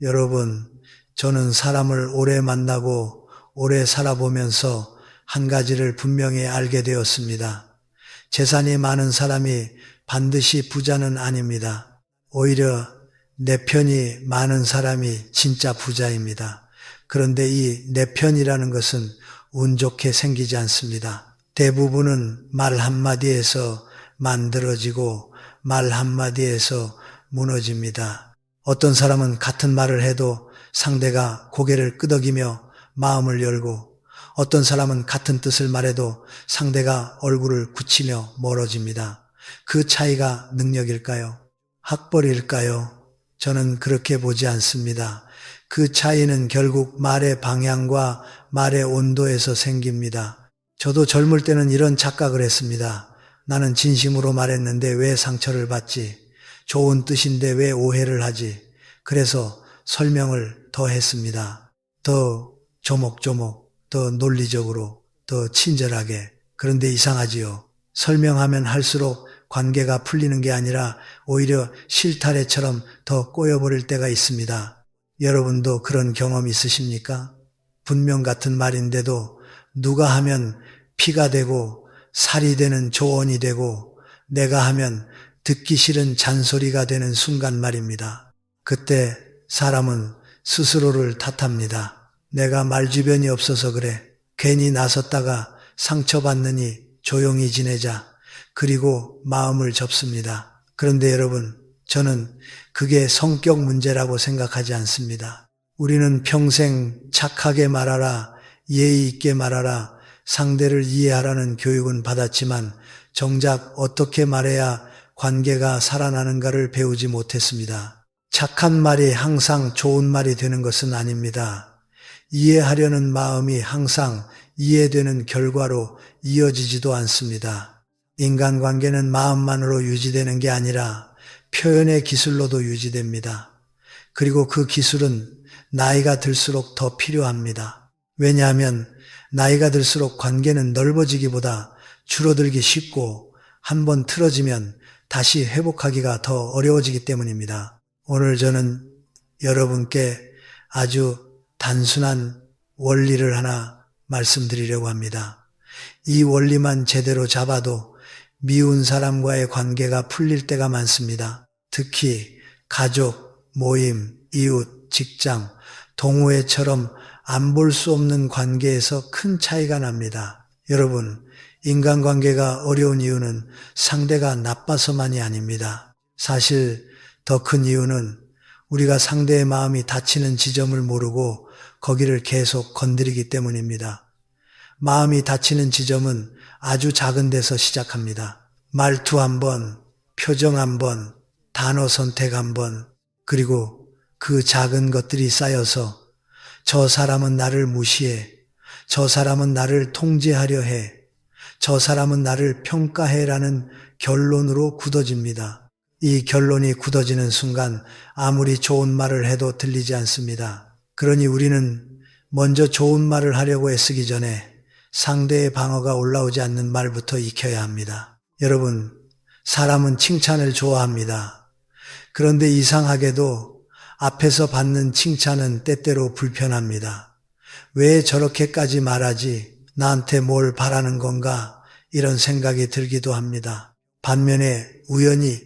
여러분, 저는 사람을 오래 만나고 오래 살아보면서 한 가지를 분명히 알게 되었습니다. 재산이 많은 사람이 반드시 부자는 아닙니다. 오히려 내 편이 많은 사람이 진짜 부자입니다. 그런데 이 내 편이라는 것은 운 좋게 생기지 않습니다. 대부분은 말 한마디에서 만들어지고 말 한마디에서 무너집니다. 어떤 사람은 같은 말을 해도 상대가 고개를 끄덕이며 마음을 열고, 어떤 사람은 같은 뜻을 말해도 상대가 얼굴을 굳히며 멀어집니다. 그 차이가 능력일까요? 학벌일까요? 저는 그렇게 보지 않습니다. 그 차이는 결국 말의 방향과 말의 온도에서 생깁니다. 저도 젊을 때는 이런 착각을 했습니다. 나는 진심으로 말했는데 왜 상처를 받지? 좋은 뜻인데 왜 오해를 하지? 그래서 설명을 더 했습니다. 더 조목조목, 더 논리적으로, 더 친절하게. 그런데 이상하지요. 설명하면 할수록 관계가 풀리는 게 아니라 오히려 실타래처럼 더 꼬여버릴 때가 있습니다. 여러분도 그런 경험 있으십니까? 분명 같은 말인데도 누가 하면 피가 되고 살이 되는 조언이 되고 내가 하면 듣기 싫은 잔소리가 되는 순간 말입니다. 그때 사람은 스스로를 탓합니다. 내가 말주변이 없어서 그래. 괜히 나섰다가 상처받느니 조용히 지내자. 그리고 마음을 접습니다. 그런데 여러분, 저는 그게 성격 문제라고 생각하지 않습니다. 우리는 평생 착하게 말하라, 예의 있게 말하라, 상대를 이해하라는 교육은 받았지만 정작 어떻게 말해야 관계가 살아나는가를 배우지 못했습니다. 착한 말이 항상 좋은 말이 되는 것은 아닙니다. 이해하려는 마음이 항상 이해되는 결과로 이어지지도 않습니다. 인간관계는 마음만으로 유지되는 게 아니라 표현의 기술로도 유지됩니다. 그리고 그 기술은 나이가 들수록 더 필요합니다. 왜냐하면 나이가 들수록 관계는 넓어지기보다 줄어들기 쉽고 한번 틀어지면 다시 회복하기가 더 어려워지기 때문입니다. 오늘 저는 여러분께 아주 단순한 원리를 하나 말씀드리려고 합니다. 이 원리만 제대로 잡아도 미운 사람과의 관계가 풀릴 때가 많습니다. 특히 가족, 모임, 이웃, 직장, 동호회처럼 안 볼 수 없는 관계에서 큰 차이가 납니다. 여러분, 인간관계가 어려운 이유는 상대가 나빠서만이 아닙니다. 사실 더 큰 이유는 우리가 상대의 마음이 다치는 지점을 모르고 거기를 계속 건드리기 때문입니다. 마음이 다치는 지점은 아주 작은 데서 시작합니다. 말투 한 번, 표정 한 번, 단어 선택 한 번, 그리고 그 작은 것들이 쌓여서 저 사람은 나를 무시해, 저 사람은 나를 통제하려 해, 저 사람은 나를 평가해라는 결론으로 굳어집니다. 이 결론이 굳어지는 순간 아무리 좋은 말을 해도 들리지 않습니다. 그러니 우리는 먼저 좋은 말을 하려고 애쓰기 전에 상대의 방어가 올라오지 않는 말부터 익혀야 합니다. 여러분, 사람은 칭찬을 좋아합니다. 그런데 이상하게도 앞에서 받는 칭찬은 때때로 불편합니다. 왜 저렇게까지 말하지? 나한테 뭘 바라는 건가? 이런 생각이 들기도 합니다. 반면에 우연히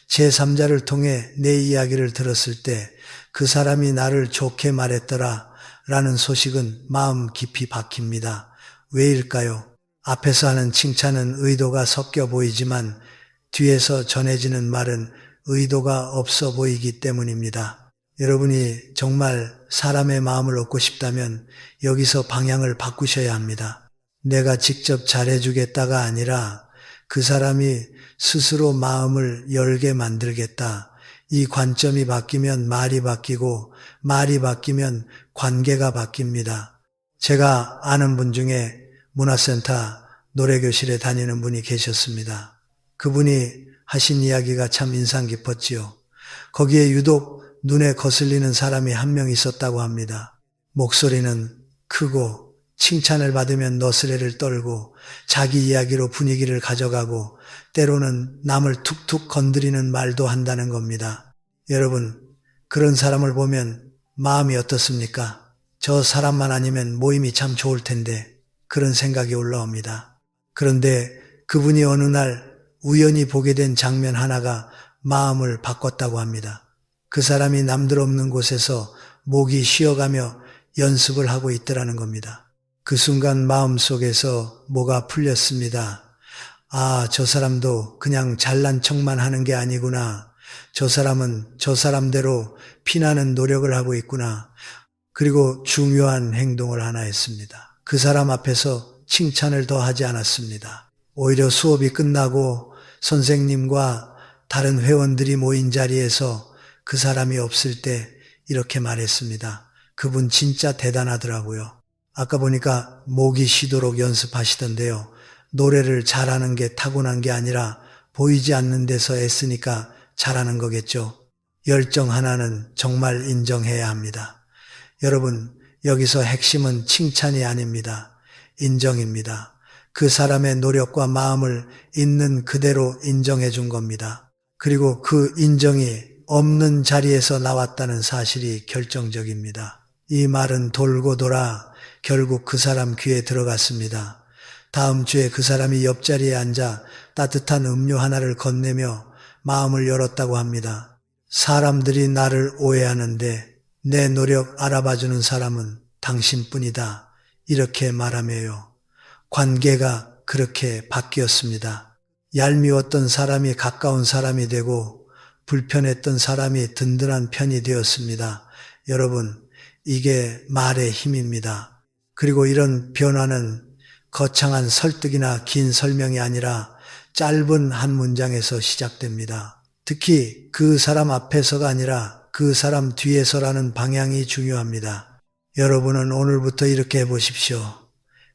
제3자를 통해 내 이야기를 들었을 때 그 사람이 나를 좋게 말했더라 라는 소식은 마음 깊이 박힙니다. 왜일까요? 앞에서 하는 칭찬은 의도가 섞여 보이지만 뒤에서 전해지는 말은 의도가 없어 보이기 때문입니다. 여러분이 정말 사람의 마음을 얻고 싶다면 여기서 방향을 바꾸셔야 합니다. 내가 직접 잘해주겠다가 아니라 그 사람이 스스로 마음을 열게 만들겠다. 이 관점이 바뀌면 말이 바뀌고 말이 바뀌면 관계가 바뀝니다. 제가 아는 분 중에 문화센터 노래교실에 다니는 분이 계셨습니다. 그분이 하신 이야기가 참 인상 깊었지요. 거기에 유독 눈에 거슬리는 사람이 한 명 있었다고 합니다. 목소리는 크고 칭찬을 받으면 너스레를 떨고 자기 이야기로 분위기를 가져가고 때로는 남을 툭툭 건드리는 말도 한다는 겁니다. 여러분, 그런 사람을 보면 마음이 어떻습니까? 저 사람만 아니면 모임이 참 좋을 텐데 그런 생각이 올라옵니다. 그런데 그분이 어느 날 우연히 보게 된 장면 하나가 마음을 바꿨다고 합니다. 그 사람이 남들 없는 곳에서 목이 쉬어가며 연습을 하고 있더라는 겁니다. 그 순간 마음속에서 뭐가 풀렸습니다. 아, 저 사람도 그냥 잘난 척만 하는 게 아니구나. 저 사람은 저 사람대로 피나는 노력을 하고 있구나. 그리고 중요한 행동을 하나 했습니다. 그 사람 앞에서 칭찬을 더 하지 않았습니다. 오히려 수업이 끝나고 선생님과 다른 회원들이 모인 자리에서 그 사람이 없을 때 이렇게 말했습니다. 그분 진짜 대단하더라고요. 아까 보니까 목이 쉬도록 연습하시던데요. 노래를 잘하는 게 타고난 게 아니라 보이지 않는 데서 애쓰니까 잘하는 거겠죠. 열정 하나는 정말 인정해야 합니다. 여러분, 여기서 핵심은 칭찬이 아닙니다. 인정입니다. 그 사람의 노력과 마음을 있는 그대로 인정해 준 겁니다. 그리고 그 인정이 없는 자리에서 나왔다는 사실이 결정적입니다. 이 말은 돌고 돌아 결국 그 사람 귀에 들어갔습니다. 다음 주에 그 사람이 옆자리에 앉아 따뜻한 음료 하나를 건네며 마음을 열었다고 합니다. 사람들이 나를 오해하는데 내 노력 알아봐주는 사람은 당신뿐이다. 이렇게 말하며요. 관계가 그렇게 바뀌었습니다. 얄미웠던 사람이 가까운 사람이 되고 불편했던 사람이 든든한 편이 되었습니다. 여러분, 이게 말의 힘입니다. 그리고 이런 변화는 거창한 설득이나 긴 설명이 아니라 짧은 한 문장에서 시작됩니다. 특히 그 사람 앞에서가 아니라 그 사람 뒤에서라는 방향이 중요합니다. 여러분은 오늘부터 이렇게 해보십시오.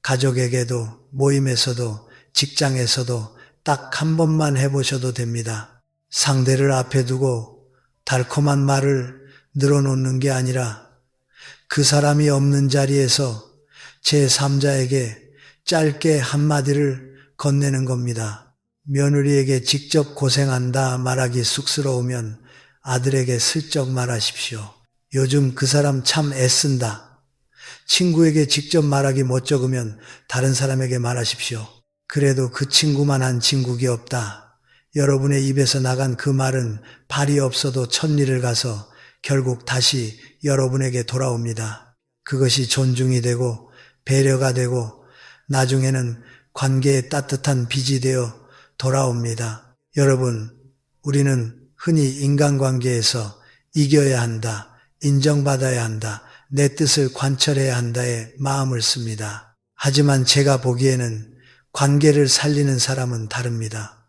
가족에게도 모임에서도 직장에서도 딱 한 번만 해보셔도 됩니다. 상대를 앞에 두고 달콤한 말을 늘어놓는 게 아니라 그 사람이 없는 자리에서 제3자에게 짧게 한마디를 건네는 겁니다. 며느리에게 직접 고생한다 말하기 쑥스러우면 아들에게 슬쩍 말하십시오. 요즘 그 사람 참 애쓴다. 친구에게 직접 말하기 못 적으면 다른 사람에게 말하십시오. 그래도 그 친구만한 친구기 없다. 여러분의 입에서 나간 그 말은 발이 없어도 천리를 가서 결국 다시 여러분에게 돌아옵니다. 그것이 존중이 되고 배려가 되고 나중에는 관계의 따뜻한 빚이 되어 돌아옵니다. 여러분, 우리는 흔히 인간관계에서 이겨야 한다, 인정받아야 한다, 내 뜻을 관철해야 한다에 마음을 씁니다. 하지만 제가 보기에는 관계를 살리는 사람은 다릅니다.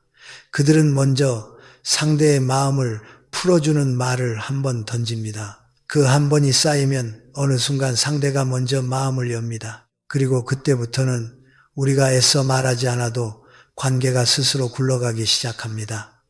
그들은 먼저 상대의 마음을 풀어주는 말을 한 번 던집니다. 그 한 번이 쌓이면 어느 순간 상대가 먼저 마음을 엽니다. 그리고 그때부터는 우리가 애써 말하지 않아도 관계가 스스로 굴러가기 시작합니다.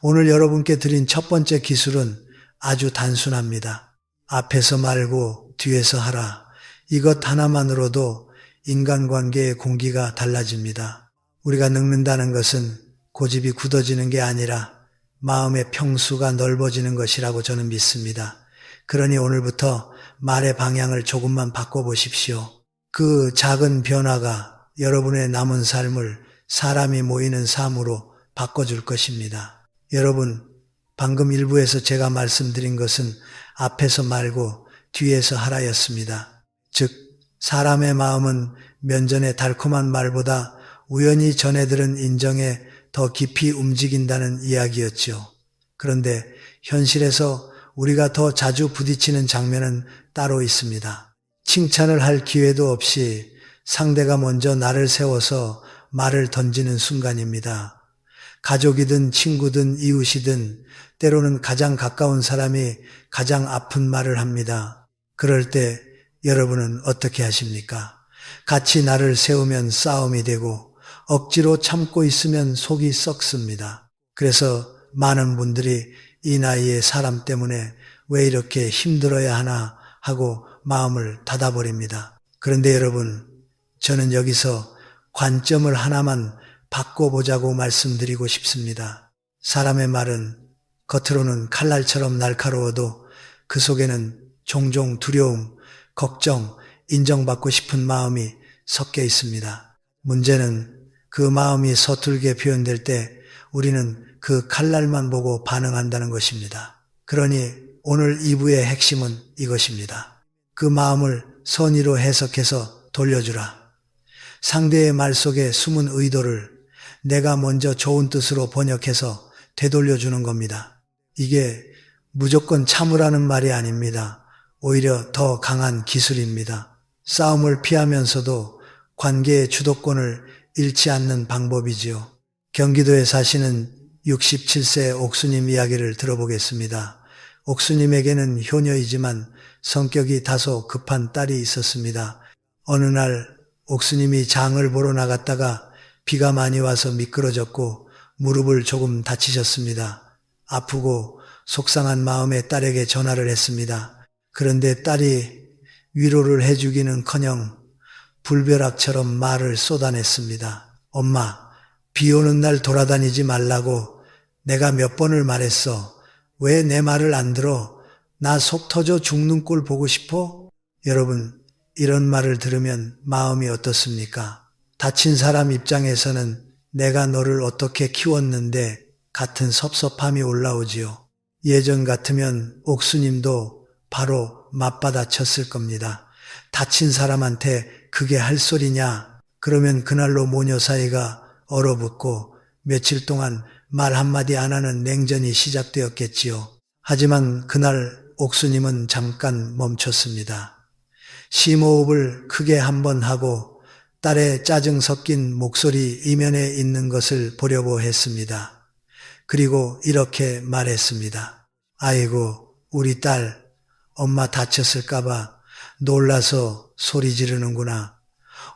오늘 여러분께 드린 첫 번째 기술은 아주 단순합니다. 앞에서 말고 뒤에서 하라. 이것 하나만으로도 인간관계의 공기가 달라집니다. 우리가 늙는다는 것은 고집이 굳어지는 게 아니라 마음의 평수가 넓어지는 것이라고 저는 믿습니다. 그러니 오늘부터 말의 방향을 조금만 바꿔보십시오. 그 작은 변화가 여러분의 남은 삶을 사람이 모이는 삶으로 바꿔줄 것입니다. 여러분, 방금 일부에서 제가 말씀드린 것은 앞에서 말고 뒤에서 하라였습니다. 즉, 사람의 마음은 면전의 달콤한 말보다 우연히 전해 들은 인정에 더 깊이 움직인다는 이야기였죠. 그런데 현실에서 우리가 더 자주 부딪히는 장면은 따로 있습니다. 칭찬을 할 기회도 없이 상대가 먼저 나를 세워서 말을 던지는 순간입니다. 가족이든 친구든 이웃이든 때로는 가장 가까운 사람이 가장 아픈 말을 합니다. 그럴 때 여러분은 어떻게 하십니까? 같이 나를 세우면 싸움이 되고 억지로 참고 있으면 속이 썩습니다. 그래서 많은 분들이 이 나이에 사람 때문에 왜 이렇게 힘들어야 하나 하고 마음을 닫아버립니다. 그런데 여러분, 저는 여기서 관점을 하나만 바꿔보자고 말씀드리고 싶습니다. 사람의 말은 겉으로는 칼날처럼 날카로워도 그 속에는 종종 두려움, 걱정, 인정받고 싶은 마음이 섞여 있습니다. 문제는 그 마음이 서툴게 표현될 때 우리는 그 칼날만 보고 반응한다는 것입니다. 그러니 오늘 2부의 핵심은 이것입니다. 그 마음을 선의로 해석해서 돌려주라. 상대의 말 속에 숨은 의도를 내가 먼저 좋은 뜻으로 번역해서 되돌려주는 겁니다. 이게 무조건 참으라는 말이 아닙니다. 오히려 더 강한 기술입니다. 싸움을 피하면서도 관계의 주도권을 잃지 않는 방법이지요. 경기도에 사시는 67세 옥수님 이야기를 들어보겠습니다. 옥수님에게는 효녀이지만 성격이 다소 급한 딸이 있었습니다. 어느 날 옥수님이 장을 보러 나갔다가 비가 많이 와서 미끄러졌고 무릎을 조금 다치셨습니다. 아프고 속상한 마음에 딸에게 전화를 했습니다. 그런데 딸이 위로를 해주기는커녕 불벼락처럼 말을 쏟아냈습니다. 엄마, 비 오는 날 돌아다니지 말라고 내가 몇 번을 말했어. 왜 내 말을 안 들어? 나 속 터져 죽는 꼴 보고 싶어? 여러분, 이런 말을 들으면 마음이 어떻습니까? 다친 사람 입장에서는 내가 너를 어떻게 키웠는데 같은 섭섭함이 올라오지요. 예전 같으면 옥수님도 바로 맞받아쳤을 겁니다. 다친 사람한테 그게 할 소리냐? 그러면 그날로 모녀 사이가 얼어붙고 며칠 동안 말 한마디 안 하는 냉전이 시작되었겠지요. 하지만 그날 옥수님은 잠깐 멈췄습니다. 심호흡을 크게 한번 하고 딸의 짜증 섞인 목소리 이면에 있는 것을 보려고 했습니다. 그리고 이렇게 말했습니다. 아이고, 우리 딸, 엄마 다쳤을까봐 놀라서 소리 지르는구나.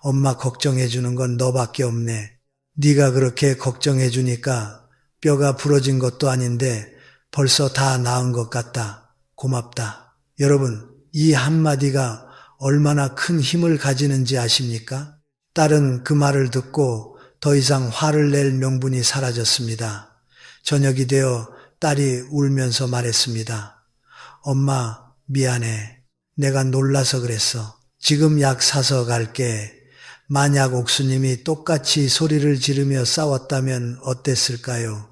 엄마 걱정해 주는 건 너밖에 없네. 네가 그렇게 걱정해 주니까 뼈가 부러진 것도 아닌데 벌써 다 나은 것 같다. 고맙다. 여러분, 이 한마디가 얼마나 큰 힘을 가지는지 아십니까? 딸은 그 말을 듣고 더 이상 화를 낼 명분이 사라졌습니다. 저녁이 되어 딸이 울면서 말했습니다. 엄마, 미안해. 내가 놀라서 그랬어. 지금 약 사서 갈게. 만약 옥수님이 똑같이 소리를 지르며 싸웠다면 어땠을까요?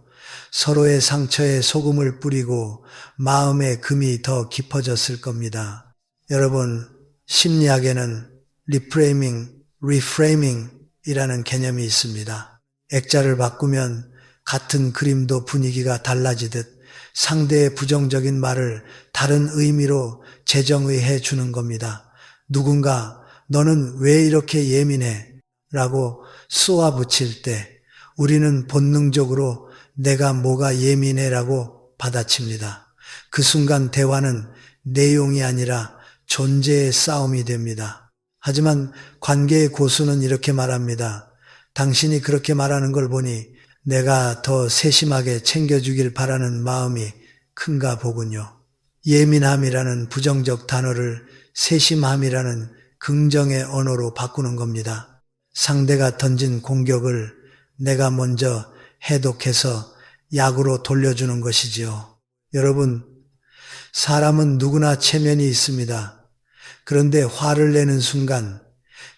서로의 상처에 소금을 뿌리고 마음의 금이 더 깊어졌을 겁니다. 여러분, 심리학에는 리프레이밍, 리프레이밍이라는 개념이 있습니다. 액자를 바꾸면 같은 그림도 분위기가 달라지듯 상대의 부정적인 말을 다른 의미로 재정의해 주는 겁니다. 누군가 너는 왜 이렇게 예민해? 라고 쏘아붙일 때 우리는 본능적으로 내가 뭐가 예민해? 라고 받아칩니다. 그 순간 대화는 내용이 아니라 존재의 싸움이 됩니다. 하지만 관계의 고수는 이렇게 말합니다. 당신이 그렇게 말하는 걸 보니 내가 더 세심하게 챙겨주길 바라는 마음이 큰가 보군요. 예민함이라는 부정적 단어를 세심함이라는 긍정의 언어로 바꾸는 겁니다. 상대가 던진 공격을 내가 먼저 해독해서 약으로 돌려주는 것이지요. 여러분, 사람은 누구나 체면이 있습니다. 그런데 화를 내는 순간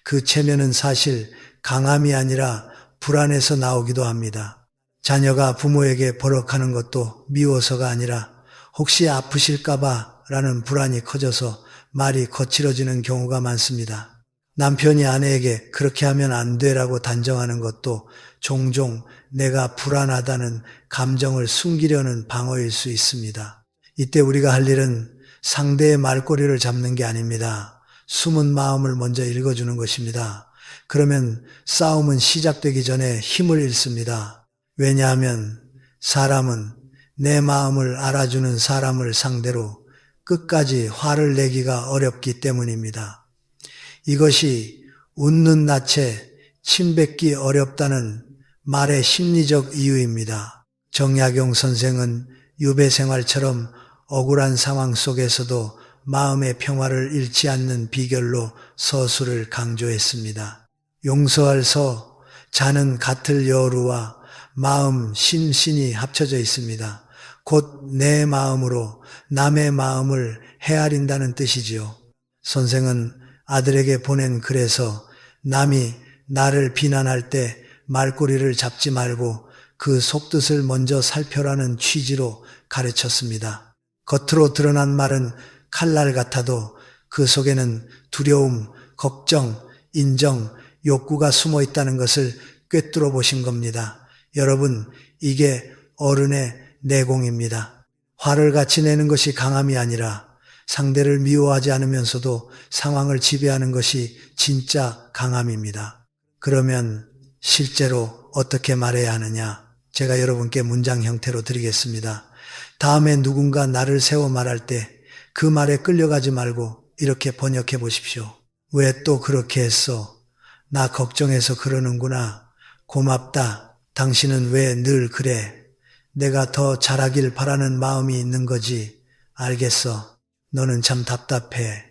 그 체면은 사실 강함이 아니라 불안해서 나오기도 합니다. 자녀가 부모에게 버럭하는 것도 미워서가 아니라 혹시 아프실까봐 라는 불안이 커져서 말이 거칠어지는 경우가 많습니다. 남편이 아내에게 그렇게 하면 안 돼라고 단정하는 것도 종종 내가 불안하다는 감정을 숨기려는 방어일 수 있습니다. 이때 우리가 할 일은 상대의 말꼬리를 잡는 게 아닙니다. 숨은 마음을 먼저 읽어주는 것입니다. 그러면 싸움은 시작되기 전에 힘을 잃습니다. 왜냐하면 사람은 내 마음을 알아주는 사람을 상대로 끝까지 화를 내기가 어렵기 때문입니다. 이것이 웃는 낯에 침 뱉기 어렵다는 말의 심리적 이유입니다. 정약용 선생은 유배 생활처럼 억울한 상황 속에서도 마음의 평화를 잃지 않는 비결로 서술을 강조했습니다. 용서할 서, 자는 같을 여루와 마음, 심신이 합쳐져 있습니다. 곧 내 마음으로 남의 마음을 헤아린다는 뜻이지요. 선생은 아들에게 보낸 글에서 남이 나를 비난할 때 말꼬리를 잡지 말고 그 속뜻을 먼저 살펴라는 취지로 가르쳤습니다. 겉으로 드러난 말은 칼날 같아도 그 속에는 두려움, 걱정, 인정, 욕구가 숨어 있다는 것을 꿰뚫어 보신 겁니다. 여러분, 이게 어른의 내공입니다. 화를 같이 내는 것이 강함이 아니라 상대를 미워하지 않으면서도 상황을 지배하는 것이 진짜 강함입니다. 그러면 실제로 어떻게 말해야 하느냐? 제가 여러분께 문장 형태로 드리겠습니다. 다음에 누군가 나를 세워 말할 때 그 말에 끌려가지 말고 이렇게 번역해 보십시오. 왜 또 그렇게 했어? 나 걱정해서 그러는구나. 고맙다. 당신은 왜 늘 그래? 내가 더 잘하길 바라는 마음이 있는 거지. 알겠어. 너는 참 답답해.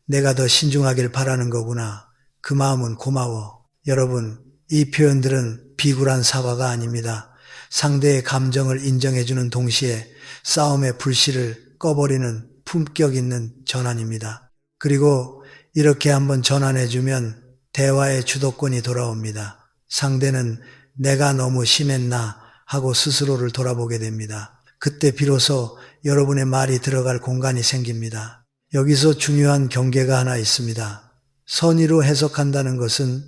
내가 더 신중하길 바라는 거구나. 그 마음은 고마워. 여러분, 이 표현들은 비굴한 사과가 아닙니다. 상대의 감정을 인정해주는 동시에 싸움의 불씨를 꺼버리는 품격 있는 전환입니다. 그리고 이렇게 한번 전환해주면 대화의 주도권이 돌아옵니다. 상대는 내가 너무 심했나 하고 스스로를 돌아보게 됩니다. 그때 비로소 여러분의 말이 들어갈 공간이 생깁니다. 여기서 중요한 경계가 하나 있습니다. 선의로 해석한다는 것은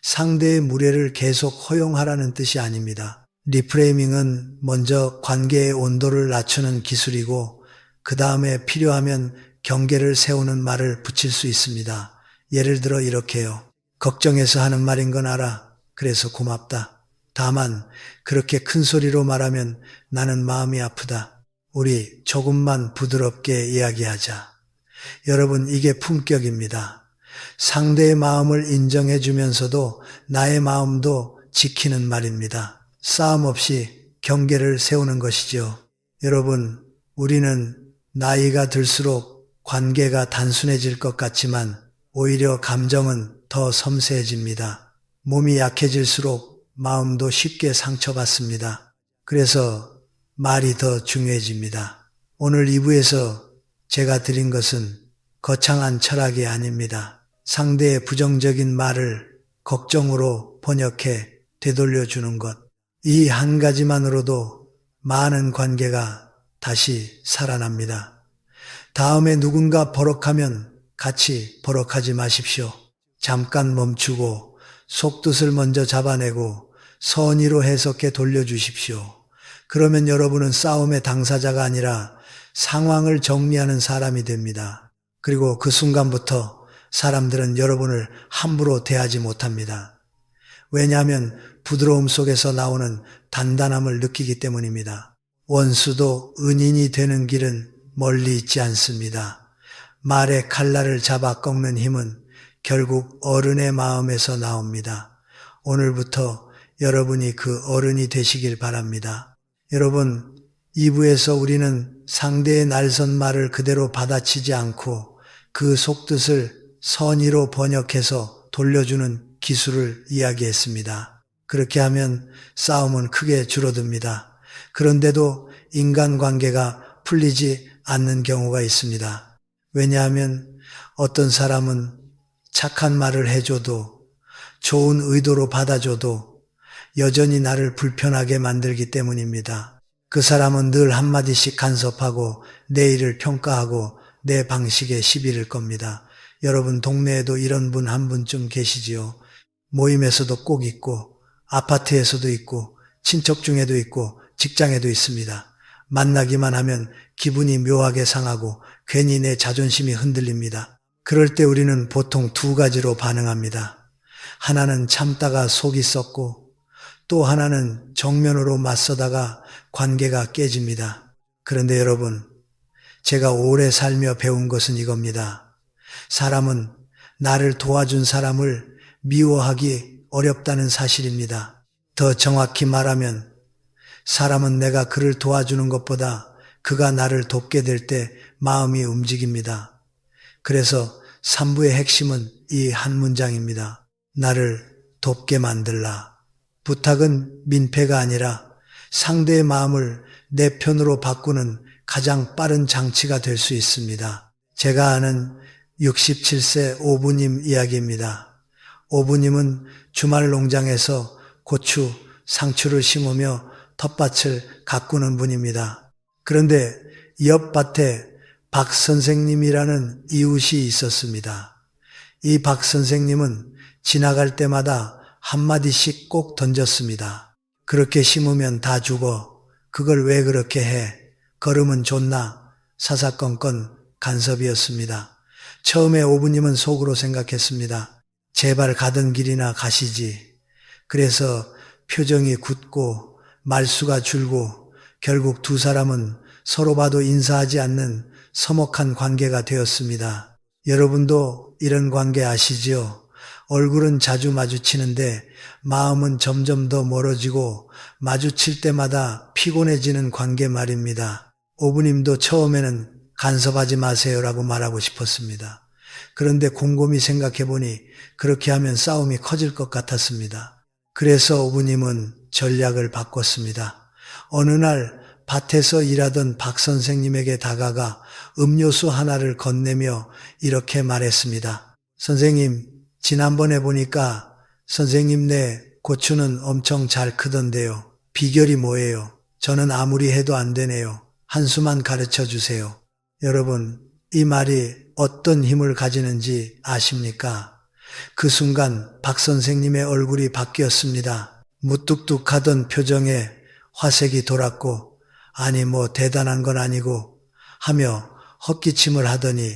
상대의 무례를 계속 허용하라는 뜻이 아닙니다. 리프레이밍은 먼저 관계의 온도를 낮추는 기술이고 그 다음에 필요하면 경계를 세우는 말을 붙일 수 있습니다. 예를 들어 이렇게요. 걱정해서 하는 말인 건 알아. 그래서 고맙다. 다만 그렇게 큰 소리로 말하면 나는 마음이 아프다. 우리 조금만 부드럽게 이야기하자. 여러분, 이게 품격입니다. 상대의 마음을 인정해 주면서도 나의 마음도 지키는 말입니다. 싸움 없이 경계를 세우는 것이죠. 여러분, 우리는 나이가 들수록 관계가 단순해질 것 같지만 오히려 감정은 더 섬세해집니다. 몸이 약해질수록 마음도 쉽게 상처받습니다. 그래서 말이 더 중요해집니다. 오늘 2부에서 제가 드린 것은 거창한 철학이 아닙니다. 상대의 부정적인 말을 걱정으로 번역해 되돌려주는 것. 이 한 가지만으로도 많은 관계가 다시 살아납니다. 다음에 누군가 버럭하면 같이 버럭하지 마십시오. 잠깐 멈추고 속뜻을 먼저 잡아내고 선의로 해석해 돌려주십시오. 그러면 여러분은 싸움의 당사자가 아니라 상황을 정리하는 사람이 됩니다. 그리고 그 순간부터 사람들은 여러분을 함부로 대하지 못합니다. 왜냐하면 부드러움 속에서 나오는 단단함을 느끼기 때문입니다. 원수도 은인이 되는 길은 멀리 있지 않습니다. 말의 칼날을 잡아 꺾는 힘은 결국 어른의 마음에서 나옵니다. 오늘부터 여러분이 그 어른이 되시길 바랍니다. 여러분, 2부에서 우리는 상대의 날선 말을 그대로 받아치지 않고 그 속뜻을 선의로 번역해서 돌려주는 기술을 이야기했습니다. 그렇게 하면 싸움은 크게 줄어듭니다. 그런데도 인간관계가 풀리지 않는 경우가 있습니다. 왜냐하면 어떤 사람은 착한 말을 해줘도 좋은 의도로 받아줘도 여전히 나를 불편하게 만들기 때문입니다. 그 사람은 늘 한마디씩 간섭하고 내 일을 평가하고 내 방식에 시비를 겁니다. 여러분 동네에도 이런 분 한 분쯤 계시지요. 모임에서도 꼭 있고 아파트에서도 있고 친척 중에도 있고 직장에도 있습니다. 만나기만 하면 기분이 묘하게 상하고 괜히 내 자존심이 흔들립니다. 그럴 때 우리는 보통 두 가지로 반응합니다. 하나는 참다가 속이 썩고 또 하나는 정면으로 맞서다가 관계가 깨집니다. 그런데 여러분, 제가 오래 살며 배운 것은 이겁니다. 사람은 나를 도와준 사람을 미워하기 어렵다는 사실입니다. 더 정확히 말하면 사람은 내가 그를 도와주는 것보다 그가 나를 돕게 될 때 마음이 움직입니다. 그래서 3부의 핵심은 이 한 문장입니다. 나를 돕게 만들라. 부탁은 민폐가 아니라 상대의 마음을 내 편으로 바꾸는 가장 빠른 장치가 될 수 있습니다. 제가 아는 67세 오부님 이야기입니다. 오부님은 주말 농장에서 고추, 상추를 심으며 텃밭을 가꾸는 분입니다. 그런데 옆 밭에 박 선생님이라는 이웃이 있었습니다. 이 박 선생님은 지나갈 때마다 한마디씩 꼭 던졌습니다. 그렇게 심으면 다 죽어. 그걸 왜 그렇게 해? 걸음은 좋나? 사사건건 간섭이었습니다. 처음에 오부님은 속으로 생각했습니다. 제발 가던 길이나 가시지. 그래서 표정이 굳고 말수가 줄고 결국 두 사람은 서로 봐도 인사하지 않는 서먹한 관계가 되었습니다. 여러분도 이런 관계 아시지요? 얼굴은 자주 마주치는데 마음은 점점 더 멀어지고 마주칠 때마다 피곤해지는 관계 말입니다. 오부님도 처음에는 간섭하지 마세요라고 말하고 싶었습니다. 그런데 곰곰이 생각해보니 그렇게 하면 싸움이 커질 것 같았습니다. 그래서 오부님은 전략을 바꿨습니다. 어느 날 밭에서 일하던 박 선생님에게 다가가 음료수 하나를 건네며 이렇게 말했습니다. 선생님, 지난번에 보니까 선생님네 고추는 엄청 잘 크던데요. 비결이 뭐예요? 저는 아무리 해도 안 되네요. 한 수만 가르쳐 주세요. 여러분, 이 말이 어떤 힘을 가지는지 아십니까? 그 순간 박 선생님의 얼굴이 바뀌었습니다. 무뚝뚝하던 표정에 화색이 돌았고, 아니 뭐 대단한 건 아니고 하며 헛기침을 하더니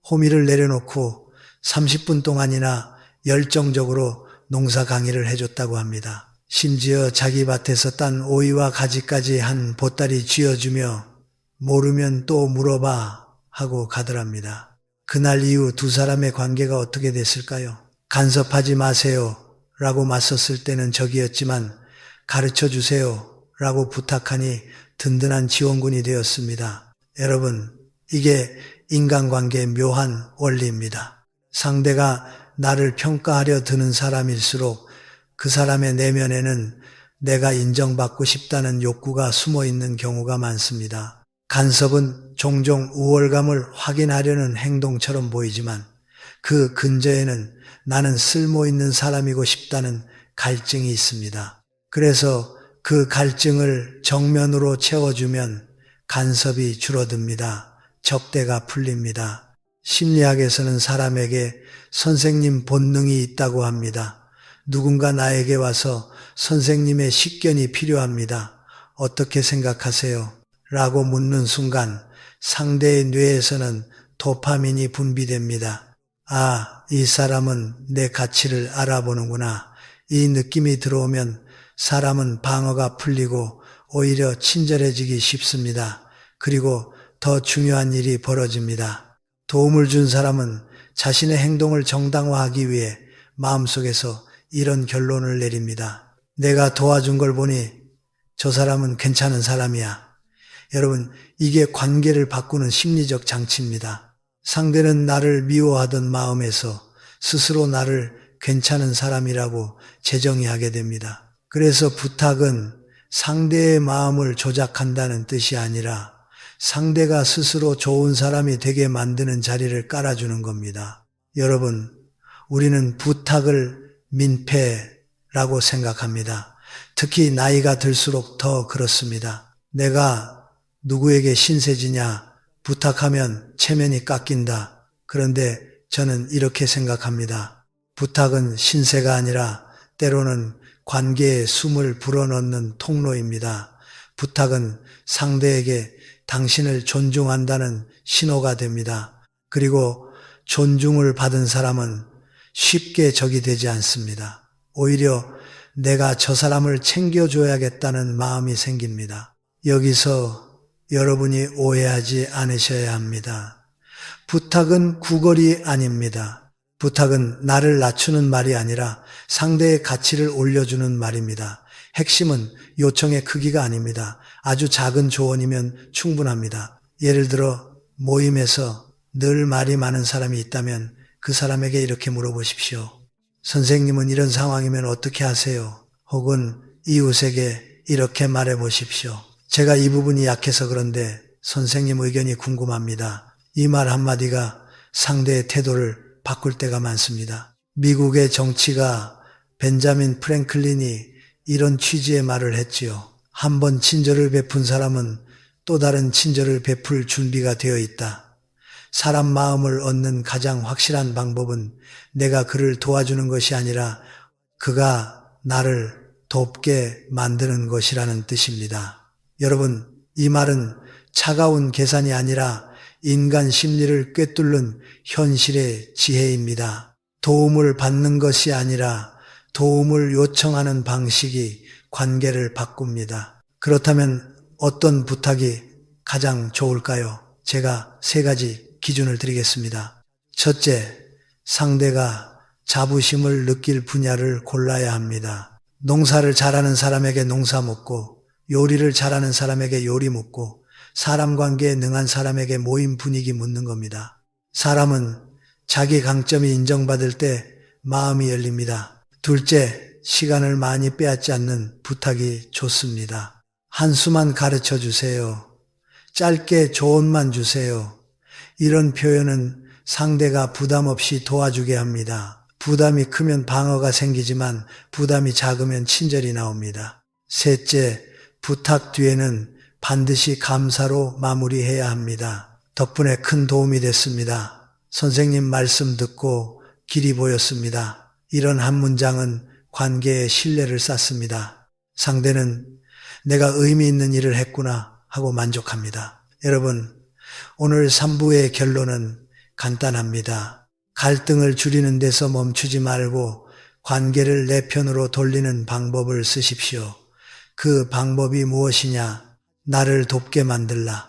호미를 내려놓고 30분 동안이나 열정적으로 농사 강의를 해줬다고 합니다. 심지어 자기 밭에서 딴 오이와 가지까지 한 보따리 쥐어주며 모르면 또 물어봐 하고 가더랍니다. 그날 이후 두 사람의 관계가 어떻게 됐을까요? 간섭하지 마세요 라고 맞섰을 때는 적이었지만 가르쳐 주세요 라고 부탁하니 든든한 지원군이 되었습니다. 여러분, 이게 인간관계의 묘한 원리입니다. 상대가 나를 평가하려 드는 사람일수록 그 사람의 내면에는 내가 인정받고 싶다는 욕구가 숨어 있는 경우가 많습니다. 간섭은 종종 우월감을 확인하려는 행동처럼 보이지만 그 근저에는 나는 쓸모 있는 사람이고 싶다는 갈증이 있습니다. 그래서 그 갈증을 정면으로 채워주면 간섭이 줄어듭니다. 적대가 풀립니다. 심리학에서는 사람에게 선생님 본능이 있다고 합니다. 누군가 나에게 와서 선생님의 식견이 필요합니다. 어떻게 생각하세요? 라고 묻는 순간 상대의 뇌에서는 도파민이 분비됩니다. 아, 이 사람은 내 가치를 알아보는구나. 이 느낌이 들어오면 사람은 방어가 풀리고 오히려 친절해지기 쉽습니다. 그리고 더 중요한 일이 벌어집니다. 도움을 준 사람은 자신의 행동을 정당화하기 위해 마음속에서 이런 결론을 내립니다. 내가 도와준 걸 보니 저 사람은 괜찮은 사람이야. 여러분, 이게 관계를 바꾸는 심리적 장치입니다. 상대는 나를 미워하던 마음에서 스스로 나를 괜찮은 사람이라고 재정의하게 됩니다. 그래서 부탁은 상대의 마음을 조작한다는 뜻이 아니라 상대가 스스로 좋은 사람이 되게 만드는 자리를 깔아주는 겁니다. 여러분, 우리는 부탁을 민폐라고 생각합니다. 특히 나이가 들수록 더 그렇습니다. 내가 누구에게 신세지냐, 부탁하면 체면이 깎인다. 그런데 저는 이렇게 생각합니다. 부탁은 신세가 아니라 때로는 관계에 숨을 불어넣는 통로입니다. 부탁은 상대에게 당신을 존중한다는 신호가 됩니다. 그리고 존중을 받은 사람은 쉽게 적이 되지 않습니다. 오히려 내가 저 사람을 챙겨줘야겠다는 마음이 생깁니다. 여기서 여러분이 오해하지 않으셔야 합니다. 부탁은 구걸이 아닙니다. 부탁은 나를 낮추는 말이 아니라 상대의 가치를 올려주는 말입니다. 핵심은 요청의 크기가 아닙니다. 아주 작은 조언이면 충분합니다. 예를 들어 모임에서 늘 말이 많은 사람이 있다면 그 사람에게 이렇게 물어보십시오. 선생님은 이런 상황이면 어떻게 하세요? 혹은 이웃에게 이렇게 말해 보십시오. 제가 이 부분이 약해서 그런데 선생님 의견이 궁금합니다. 이 말 한마디가 상대의 태도를 바꿀 때가 많습니다. 미국의 정치가 벤자민 프랭클린이 이런 취지의 말을 했지요. 한 번 친절을 베푼 사람은 또 다른 친절을 베풀 준비가 되어 있다. 사람 마음을 얻는 가장 확실한 방법은 내가 그를 도와주는 것이 아니라 그가 나를 돕게 만드는 것이라는 뜻입니다. 여러분, 이 말은 차가운 계산이 아니라 인간 심리를 꿰뚫는 현실의 지혜입니다. 도움을 받는 것이 아니라 도움을 요청하는 방식이 관계를 바꿉니다. 그렇다면 어떤 부탁이 가장 좋을까요? 제가 3가지 기준을 드리겠습니다. 첫째, 상대가 자부심을 느낄 분야를 골라야 합니다. 농사를 잘하는 사람에게 농사 묻고, 요리를 잘하는 사람에게 요리 묻고, 사람 관계에 능한 사람에게 모임 분위기 묻는 겁니다. 사람은 자기 강점이 인정받을 때 마음이 열립니다. 둘째, 시간을 많이 빼앗지 않는 부탁이 좋습니다. 한수만 가르쳐 주세요. 짧게 조언만 주세요. 이런 표현은 상대가 부담 없이 도와주게 합니다. 부담이 크면 방어가 생기지만 부담이 작으면 친절이 나옵니다. 셋째, 부탁 뒤에는 반드시 감사로 마무리해야 합니다. 덕분에 큰 도움이 됐습니다. 선생님 말씀 듣고 길이 보였습니다. 이런 한 문장은 관계에 신뢰를 쌓습니다. 상대는 내가 의미 있는 일을 했구나 하고 만족합니다. 여러분, 오늘 3부의 결론은 간단합니다. 갈등을 줄이는 데서 멈추지 말고 관계를 내 편으로 돌리는 방법을 쓰십시오. 그 방법이 무엇이냐? 나를 돕게 만들라.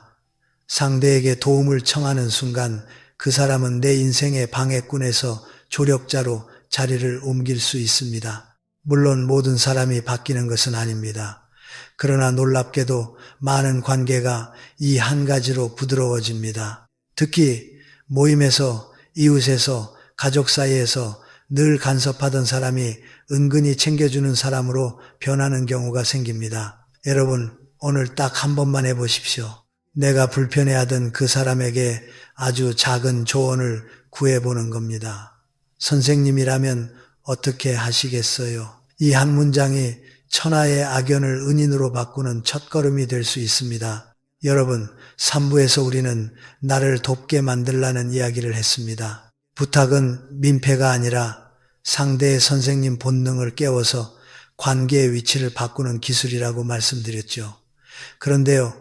상대에게 도움을 청하는 순간 그 사람은 내 인생의 방해꾼에서 조력자로 자리를 옮길 수 있습니다. 물론 모든 사람이 바뀌는 것은 아닙니다. 그러나 놀랍게도 많은 관계가 이 한 가지로 부드러워집니다. 특히 모임에서, 이웃에서, 가족 사이에서 늘 간섭하던 사람이 은근히 챙겨주는 사람으로 변하는 경우가 생깁니다. 여러분, 오늘 딱 한 번만 해보십시오. 내가 불편해하던 그 사람에게 아주 작은 조언을 구해보는 겁니다. 선생님이라면 어떻게 하시겠어요? 이 한 문장이 천하의 악연을 은인으로 바꾸는 첫걸음이 될 수 있습니다. 여러분, 3부에서 우리는 나를 돕게 만들라는 이야기를 했습니다. 부탁은 민폐가 아니라 상대의 선생님 본능을 깨워서 관계의 위치를 바꾸는 기술이라고 말씀드렸죠. 그런데요,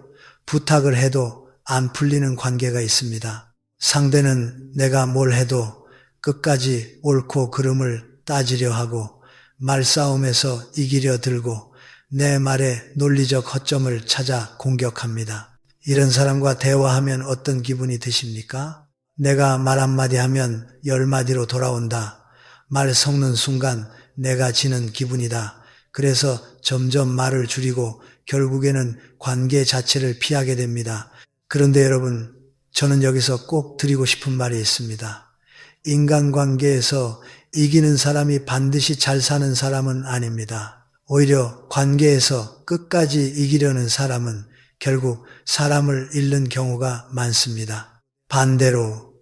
부탁을 해도 안 풀리는 관계가 있습니다. 상대는 내가 뭘 해도 끝까지 옳고 그름을 따지려 하고 말싸움에서 이기려 들고 내 말에 논리적 허점을 찾아 공격합니다. 이런 사람과 대화하면 어떤 기분이 드십니까? 내가 말 한마디 하면 10마디로 돌아온다. 말 섞는 순간 내가 지는 기분이다. 그래서 점점 말을 줄이고 결국에는 관계 자체를 피하게 됩니다. 그런데 여러분, 저는 여기서 꼭 드리고 싶은 말이 있습니다. 인간관계에서 이기는 사람이 반드시 잘 사는 사람은 아닙니다. 오히려 관계에서 끝까지 이기려는 사람은 결국 사람을 잃는 경우가 많습니다. 반대로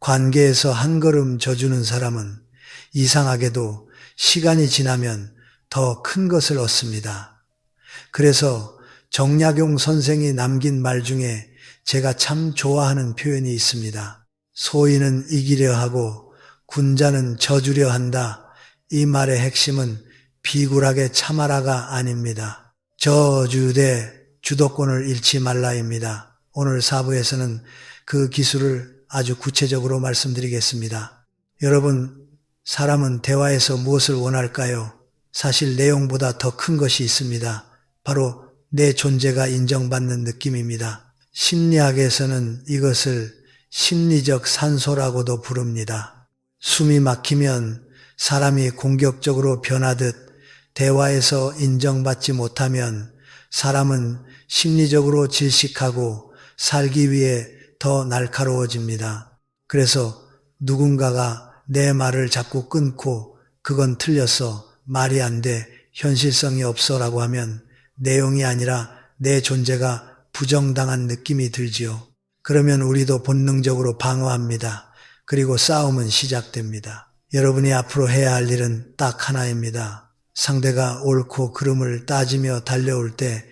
관계에서 한 걸음 져주는 사람은 이상하게도 시간이 지나면 더 큰 것을 얻습니다. 그래서 정약용 선생이 남긴 말 중에 제가 참 좋아하는 표현이 있습니다. 소인은 이기려 하고 군자는 져주려 한다. 이 말의 핵심은 비굴하게 참아라가 아닙니다. 저주되 주도권을 잃지 말라입니다. 오늘 4부에서는 그 기술을 아주 구체적으로 말씀드리겠습니다. 여러분, 사람은 대화에서 무엇을 원할까요? 사실 내용보다 더 큰 것이 있습니다. 바로 내 존재가 인정받는 느낌입니다. 심리학에서는 이것을 심리적 산소라고도 부릅니다. 숨이 막히면 사람이 공격적으로 변하듯 대화에서 인정받지 못하면 사람은 심리적으로 질식하고 살기 위해 더 날카로워집니다. 그래서 누군가가 내 말을 자꾸 끊고 그건 틀렸어, 말이 안 돼, 현실성이 없어 라고 하면 내용이 아니라 내 존재가 부정당한 느낌이 들지요. 그러면 우리도 본능적으로 방어합니다. 그리고 싸움은 시작됩니다. 여러분이 앞으로 해야 할 일은 딱 하나입니다. 상대가 옳고 그름을 따지며 달려올 때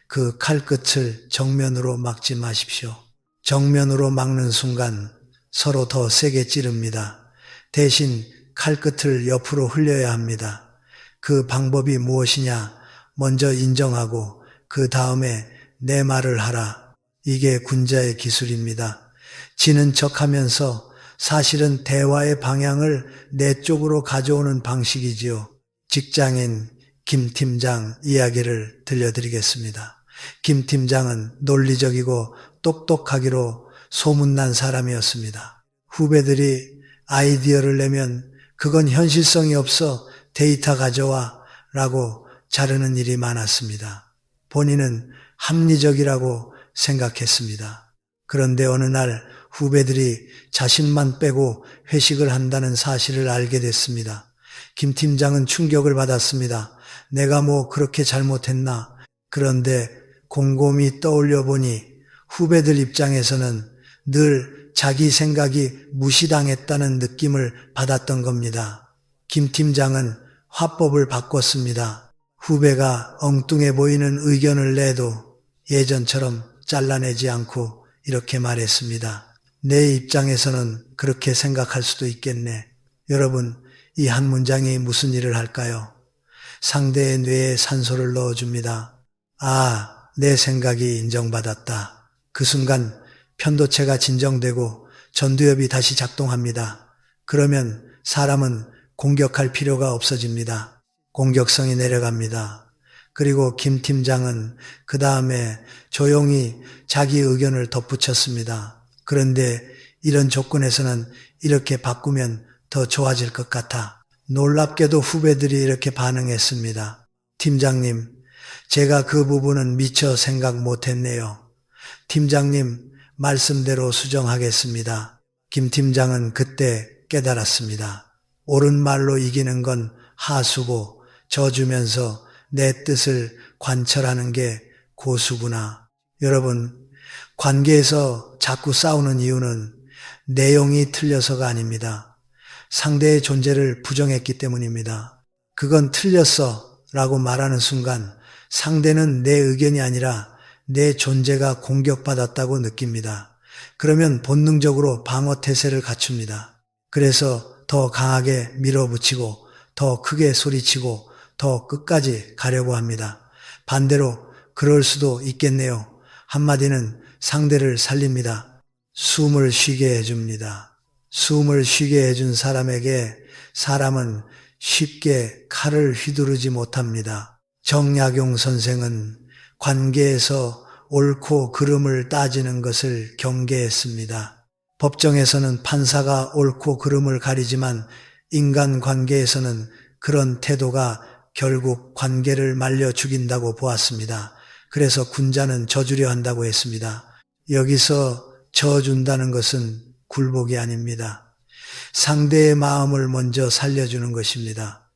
그 칼끝을 정면으로 막지 마십시오. 정면으로 막는 순간 서로 더 세게 찌릅니다. 대신 칼끝을 옆으로 흘려야 합니다. 그 방법이 무엇이냐? 먼저 인정하고 그 다음에 내 말을 하라. 이게 군자의 기술입니다. 지는 척하면서 사실은 대화의 방향을 내 쪽으로 가져오는 방식이지요. 직장인 김 팀장 이야기를 들려드리겠습니다. 김 팀장은 논리적이고 똑똑하기로 소문난 사람이었습니다. 후배들이 아이디어를 내면 그건 현실성이 없어 데이터 가져와 라고 자르는 일이 많았습니다. 본인은 합리적이라고 생각했습니다. 그런데 어느 날 후배들이 자신만 빼고 회식을 한다는 사실을 알게 됐습니다. 김 팀장은 충격을 받았습니다. 내가 뭐 그렇게 잘못했나? 그런데 곰곰이 떠올려 보니 후배들 입장에서는 늘 자기 생각이 무시당했다는 느낌을 받았던 겁니다. 김 팀장은 화법을 바꿨습니다. 후배가 엉뚱해 보이는 의견을 내도 예전처럼 잘라내지 않고 이렇게 말했습니다. 내 입장에서는 그렇게 생각할 수도 있겠네. 여러분, 이 한 문장이 무슨 일을 할까요? 상대의 뇌에 산소를 넣어줍니다. 아, 내 생각이 인정받았다. 그 순간 편도체가 진정되고 전두엽이 다시 작동합니다. 그러면 사람은 공격할 필요가 없어집니다. 공격성이 내려갑니다. 그리고 김 팀장은 그 다음에 조용히 자기 의견을 덧붙였습니다. 그런데 이런 조건에서는 이렇게 바꾸면 더 좋아질 것 같아. 놀랍게도 후배들이 이렇게 반응했습니다. 팀장님, 제가 그 부분은 미처 생각 못했네요. 팀장님 말씀대로 수정하겠습니다. 김 팀장은 그때 깨달았습니다. 옳은 말로 이기는 건 하수고 져주면서 내 뜻을 관철하는 게 고수구나. 여러분, 관계에서 자꾸 싸우는 이유는 내용이 틀려서가 아닙니다. 상대의 존재를 부정했기 때문입니다. 그건 틀렸어 라고 말하는 순간 상대는 내 의견이 아니라 내 존재가 공격받았다고 느낍니다. 그러면 본능적으로 방어 태세를 갖춥니다. 그래서 더 강하게 밀어붙이고 더 크게 소리치고 더 끝까지 가려고 합니다. 반대로 그럴 수도 있겠네요. 한마디는 상대를 살립니다. 숨을 쉬게 해줍니다. 숨을 쉬게 해준 사람에게 사람은 쉽게 칼을 휘두르지 못합니다. 정약용 선생은 관계에서 옳고 그름을 따지는 것을 경계했습니다. 법정에서는 판사가 옳고 그름을 가리지만 인간관계에서는 그런 태도가 결국 관계를 말려 죽인다고 보았습니다. 그래서 군자는 져주려 한다고 했습니다. 여기서 져준다는 것은 굴복이 아닙니다. 상대의 마음을 먼저 살려주는 것입니다.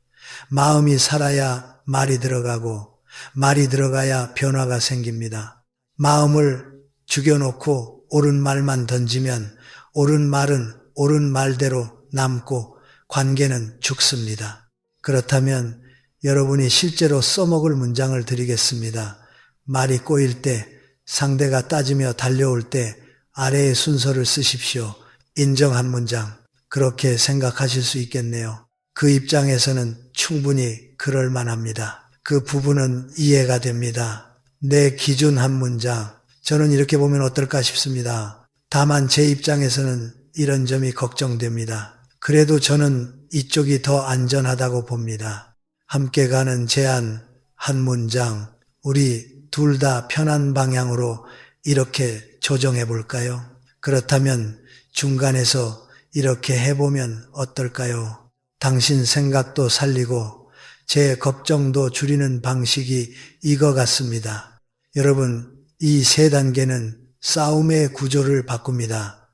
마음이 살아야 말이 들어가고 말이 들어가야 변화가 생깁니다. 마음을 죽여놓고 옳은 말만 던지면 옳은 말은 옳은 말대로 남고 관계는 죽습니다. 그렇다면 여러분이 실제로 써먹을 문장을 드리겠습니다. 말이 꼬일 때, 상대가 따지며 달려올 때 아래의 순서를 쓰십시오. 인정한 문장. 그렇게 생각하실 수 있겠네요. 그 입장에서는 충분히 그럴 만합니다. 그 부분은 이해가 됩니다. 내 기준 한 문장. 저는 이렇게 보면 어떨까 싶습니다. 다만 제 입장에서는 이런 점이 걱정됩니다. 그래도 저는 이쪽이 더 안전하다고 봅니다. 함께 가는 제안 한 문장, 우리 둘 다 편한 방향으로 이렇게 조정해 볼까요? 그렇다면 중간에서 이렇게 해보면 어떨까요? 당신 생각도 살리고 제 걱정도 줄이는 방식이 이거 같습니다. 여러분, 이 세 단계는 싸움의 구조를 바꿉니다.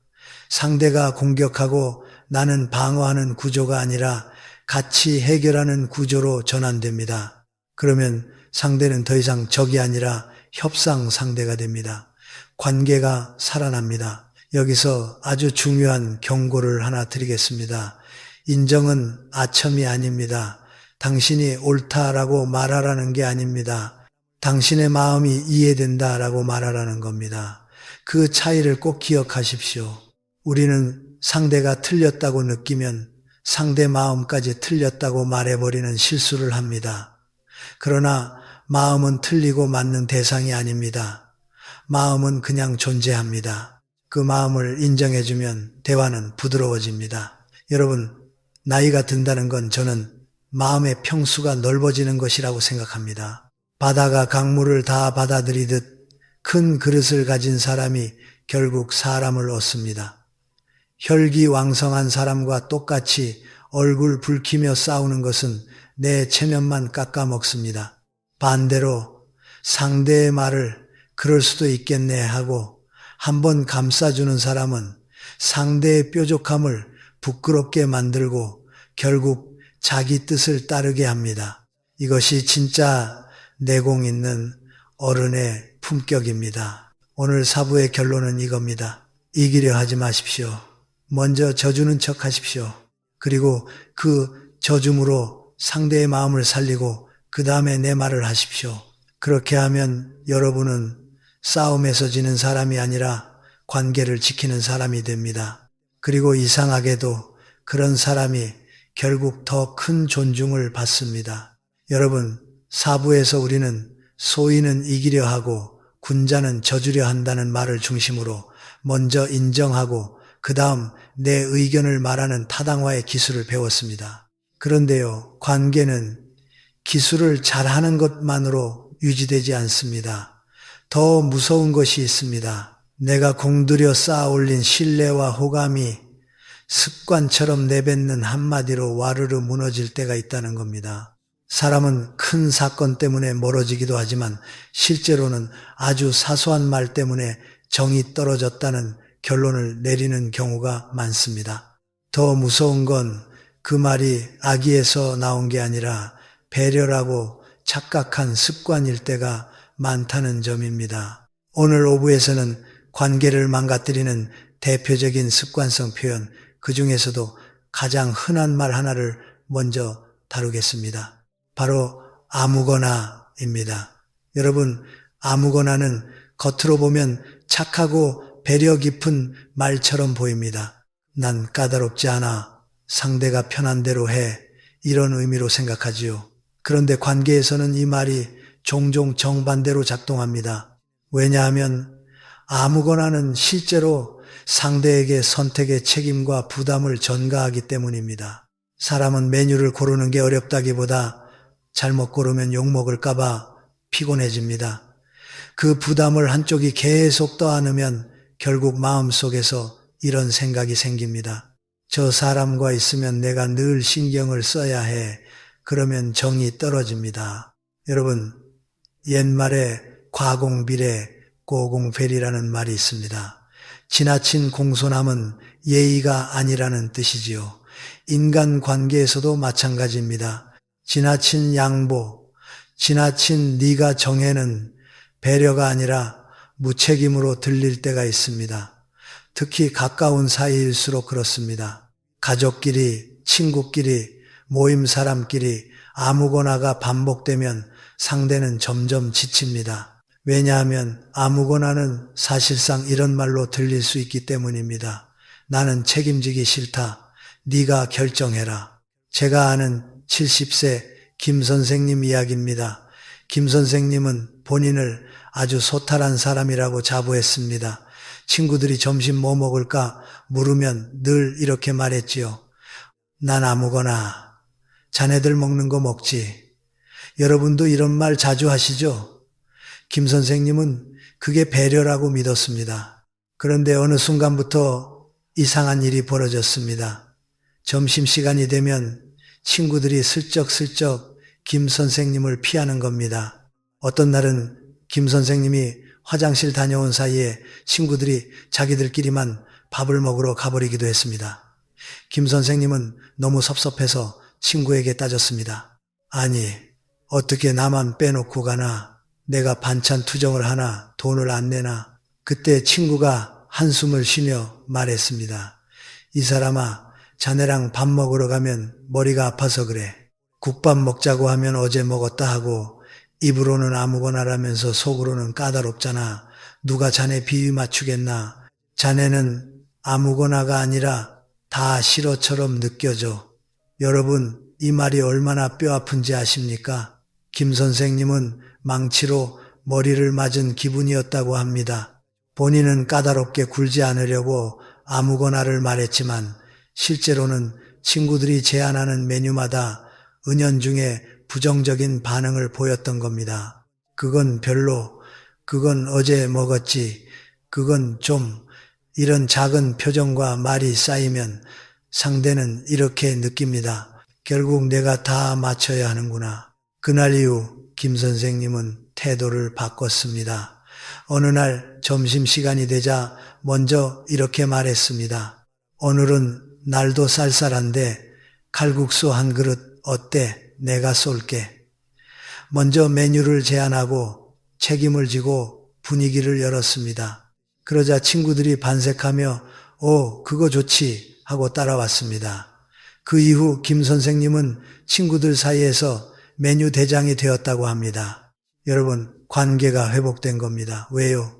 상대가 공격하고 나는 방어하는 구조가 아니라 같이 해결하는 구조로 전환됩니다. 그러면 상대는 더 이상 적이 아니라 협상 상대가 됩니다. 관계가 살아납니다. 여기서 아주 중요한 경고를 하나 드리겠습니다. 인정은 아첨이 아닙니다. 당신이 옳다라고 말하라는 게 아닙니다. 당신의 마음이 이해된다라고 말하라는 겁니다. 그 차이를 꼭 기억하십시오. 우리는 상대가 틀렸다고 느끼면 상대 마음까지 틀렸다고 말해버리는 실수를 합니다. 그러나 마음은 틀리고 맞는 대상이 아닙니다. 마음은 그냥 존재합니다. 그 마음을 인정해주면 대화는 부드러워집니다. 여러분, 나이가 든다는 건 저는 마음의 평수가 넓어지는 것이라고 생각합니다. 바다가 강물을 다 받아들이듯 큰 그릇을 가진 사람이 결국 사람을 얻습니다. 혈기왕성한 사람과 똑같이 얼굴 붉히며 싸우는 것은 내 체면만 깎아먹습니다. 반대로 상대의 말을 그럴 수도 있겠네 하고 한번 감싸주는 사람은 상대의 뾰족함을 부끄럽게 만들고 결국 자기 뜻을 따르게 합니다. 이것이 진짜 내공 있는 어른의 품격입니다. 오늘 사부의 결론은 이겁니다. 이기려 하지 마십시오. 먼저 져주는 척 하십시오. 그리고 그 져줌으로 상대의 마음을 살리고 그 다음에 내 말을 하십시오. 그렇게 하면 여러분은 싸움에서 지는 사람이 아니라 관계를 지키는 사람이 됩니다. 그리고 이상하게도 그런 사람이 결국 더 큰 존중을 받습니다. 여러분, 사부에서 우리는 소인은 이기려 하고 군자는 져주려 한다는 말을 중심으로 먼저 인정하고 그 다음 내 의견을 말하는 타당화의 기술을 배웠습니다. 그런데요, 관계는 기술을 잘하는 것만으로 유지되지 않습니다. 더 무서운 것이 있습니다. 내가 공들여 쌓아 올린 신뢰와 호감이 습관처럼 내뱉는 한마디로 와르르 무너질 때가 있다는 겁니다. 사람은 큰 사건 때문에 멀어지기도 하지만 실제로는 아주 사소한 말 때문에 정이 떨어졌다는 결론을 내리는 경우가 많습니다. 더 무서운 건 그 말이 악의에서 나온 게 아니라 배려라고 착각한 습관일 때가 많다는 점입니다. 오늘 5부에서는 관계를 망가뜨리는 대표적인 습관성 표현, 그 중에서도 가장 흔한 말 하나를 먼저 다루겠습니다. 바로 아무거나입니다. 여러분, 아무거나는 겉으로 보면 착하고 배려 깊은 말처럼 보입니다. 난 까다롭지 않아. 상대가 편한 대로 해. 이런 의미로 생각하지요. 그런데 관계에서는 이 말이 종종 정반대로 작동합니다. 왜냐하면 아무거나는 실제로 상대에게 선택의 책임과 부담을 전가하기 때문입니다. 사람은 메뉴를 고르는 게 어렵다기보다 잘못 고르면 욕먹을까봐 피곤해집니다. 그 부담을 한쪽이 계속 떠안으면 결국 마음속에서 이런 생각이 생깁니다. 저 사람과 있으면 내가 늘 신경을 써야 해. 그러면 정이 떨어집니다. 여러분, 옛말에 과공비례 고공회리라는 말이 있습니다. 지나친 공손함은 예의가 아니라는 뜻이지요. 인간관계에서도 마찬가지입니다. 지나친 양보, 지나친 네가 정해는 배려가 아니라 무책임으로 들릴 때가 있습니다. 특히 가까운 사이일수록 그렇습니다. 가족끼리, 친구끼리, 모임 사람끼리 아무거나가 반복되면 상대는 점점 지칩니다. 왜냐하면 아무거나는 사실상 이런 말로 들릴 수 있기 때문입니다. 나는 책임지기 싫다. 네가 결정해라. 제가 아는 70세 김 선생님 이야기입니다. 김 선생님은 본인을 아주 소탈한 사람이라고 자부했습니다. 친구들이 점심 뭐 먹을까 물으면 늘 이렇게 말했지요. 난 아무거나. 자네들 먹는 거 먹지. 여러분도 이런 말 자주 하시죠? 김 선생님은 그게 배려라고 믿었습니다. 그런데 어느 순간부터 이상한 일이 벌어졌습니다. 점심시간이 되면 친구들이 슬쩍슬쩍 김 선생님을 피하는 겁니다. 어떤 날은 김 선생님이 화장실 다녀온 사이에 친구들이 자기들끼리만 밥을 먹으러 가버리기도 했습니다. 김 선생님은 너무 섭섭해서 친구에게 따졌습니다. 아니, 어떻게 나만 빼놓고 가나? 내가 반찬 투정을 하나 돈을 안 내나. 그때 친구가 한숨을 쉬며 말했습니다. 이 사람아, 자네랑 밥 먹으러 가면 머리가 아파서 그래. 국밥 먹자고 하면 어제 먹었다 하고 입으로는 아무거나라면서 속으로는 까다롭잖아. 누가 자네 비위 맞추겠나. 자네는 아무거나가 아니라 다 싫어처럼 느껴져. 여러분, 이 말이 얼마나 뼈아픈지 아십니까? 김 선생님은 망치로 머리를 맞은 기분이었다고 합니다. 본인은 까다롭게 굴지 않으려고 아무거나를 말했지만 실제로는 친구들이 제안하는 메뉴마다 은연중에 부정적인 반응을 보였던 겁니다. 그건 별로, 그건 어제 먹었지, 그건 좀, 이런 작은 표정과 말이 쌓이면 상대는 이렇게 느낍니다. 결국 내가 다 맞춰야 하는구나. 그날 이후 김 선생님은 태도를 바꿨습니다. 어느 날 점심시간이 되자 먼저 이렇게 말했습니다. 오늘은 날도 쌀쌀한데 칼국수 한 그릇 어때? 내가 쏠게. 먼저 메뉴를 제안하고 책임을 지고 분위기를 열었습니다. 그러자 친구들이 반색하며 그거 좋지 하고 따라왔습니다. 그 이후 김 선생님은 친구들 사이에서 메뉴 대장이 되었다고 합니다. 여러분, 관계가 회복된 겁니다. 왜요?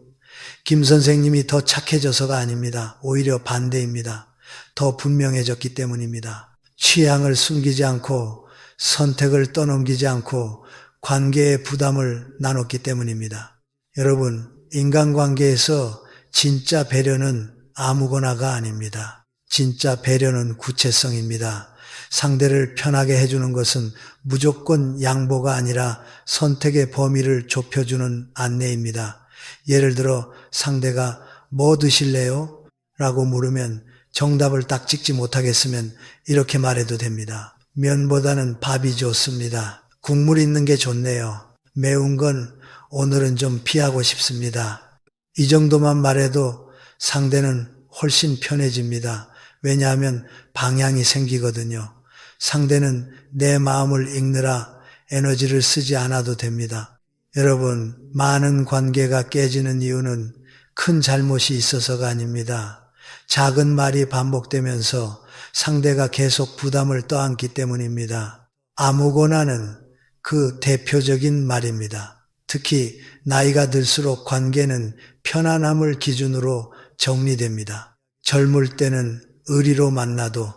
김 선생님이 더 착해져서가 아닙니다. 오히려 반대입니다. 더 분명해졌기 때문입니다. 취향을 숨기지 않고 선택을 떠넘기지 않고 관계의 부담을 나눴기 때문입니다. 여러분, 인간관계에서 진짜 배려는 아무거나가 아닙니다. 진짜 배려는 구체성입니다. 상대를 편하게 해주는 것은 무조건 양보가 아니라 선택의 범위를 좁혀주는 안내입니다. 예를 들어 상대가 뭐 드실래요? 라고 물으면 정답을 딱 찍지 못하겠으면 이렇게 말해도 됩니다. 면보다는 밥이 좋습니다. 국물 있는 게 좋네요. 매운 건 오늘은 좀 피하고 싶습니다. 이 정도만 말해도 상대는 훨씬 편해집니다. 왜냐하면 방향이 생기거든요. 상대는 내 마음을 읽느라 에너지를 쓰지 않아도 됩니다. 여러분, 많은 관계가 깨지는 이유는 큰 잘못이 있어서가 아닙니다. 작은 말이 반복되면서 상대가 계속 부담을 떠안기 때문입니다. 아무거나는 그 대표적인 말입니다. 특히 나이가 들수록 관계는 편안함을 기준으로 정리됩니다. 젊을 때는 의리로 만나도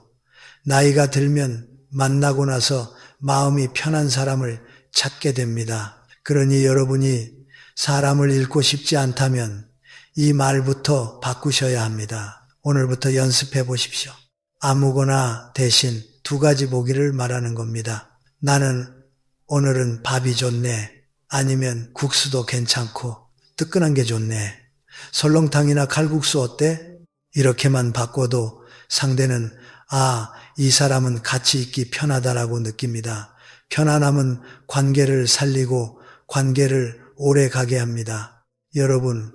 나이가 들면 만나고 나서 마음이 편한 사람을 찾게 됩니다. 그러니 여러분이 사람을 잃고 싶지 않다면 이 말부터 바꾸셔야 합니다. 오늘부터 연습해 보십시오. 아무거나 대신 두 가지 보기를 말하는 겁니다. 나는 오늘은 밥이 좋네. 아니면 국수도 괜찮고 뜨끈한 게 좋네. 설렁탕이나 칼국수 어때? 이렇게만 바꿔도 상대는 이 사람은 같이 있기 편하다라고 느낍니다. 편안함은 관계를 살리고 관계를 오래 가게 합니다. 여러분,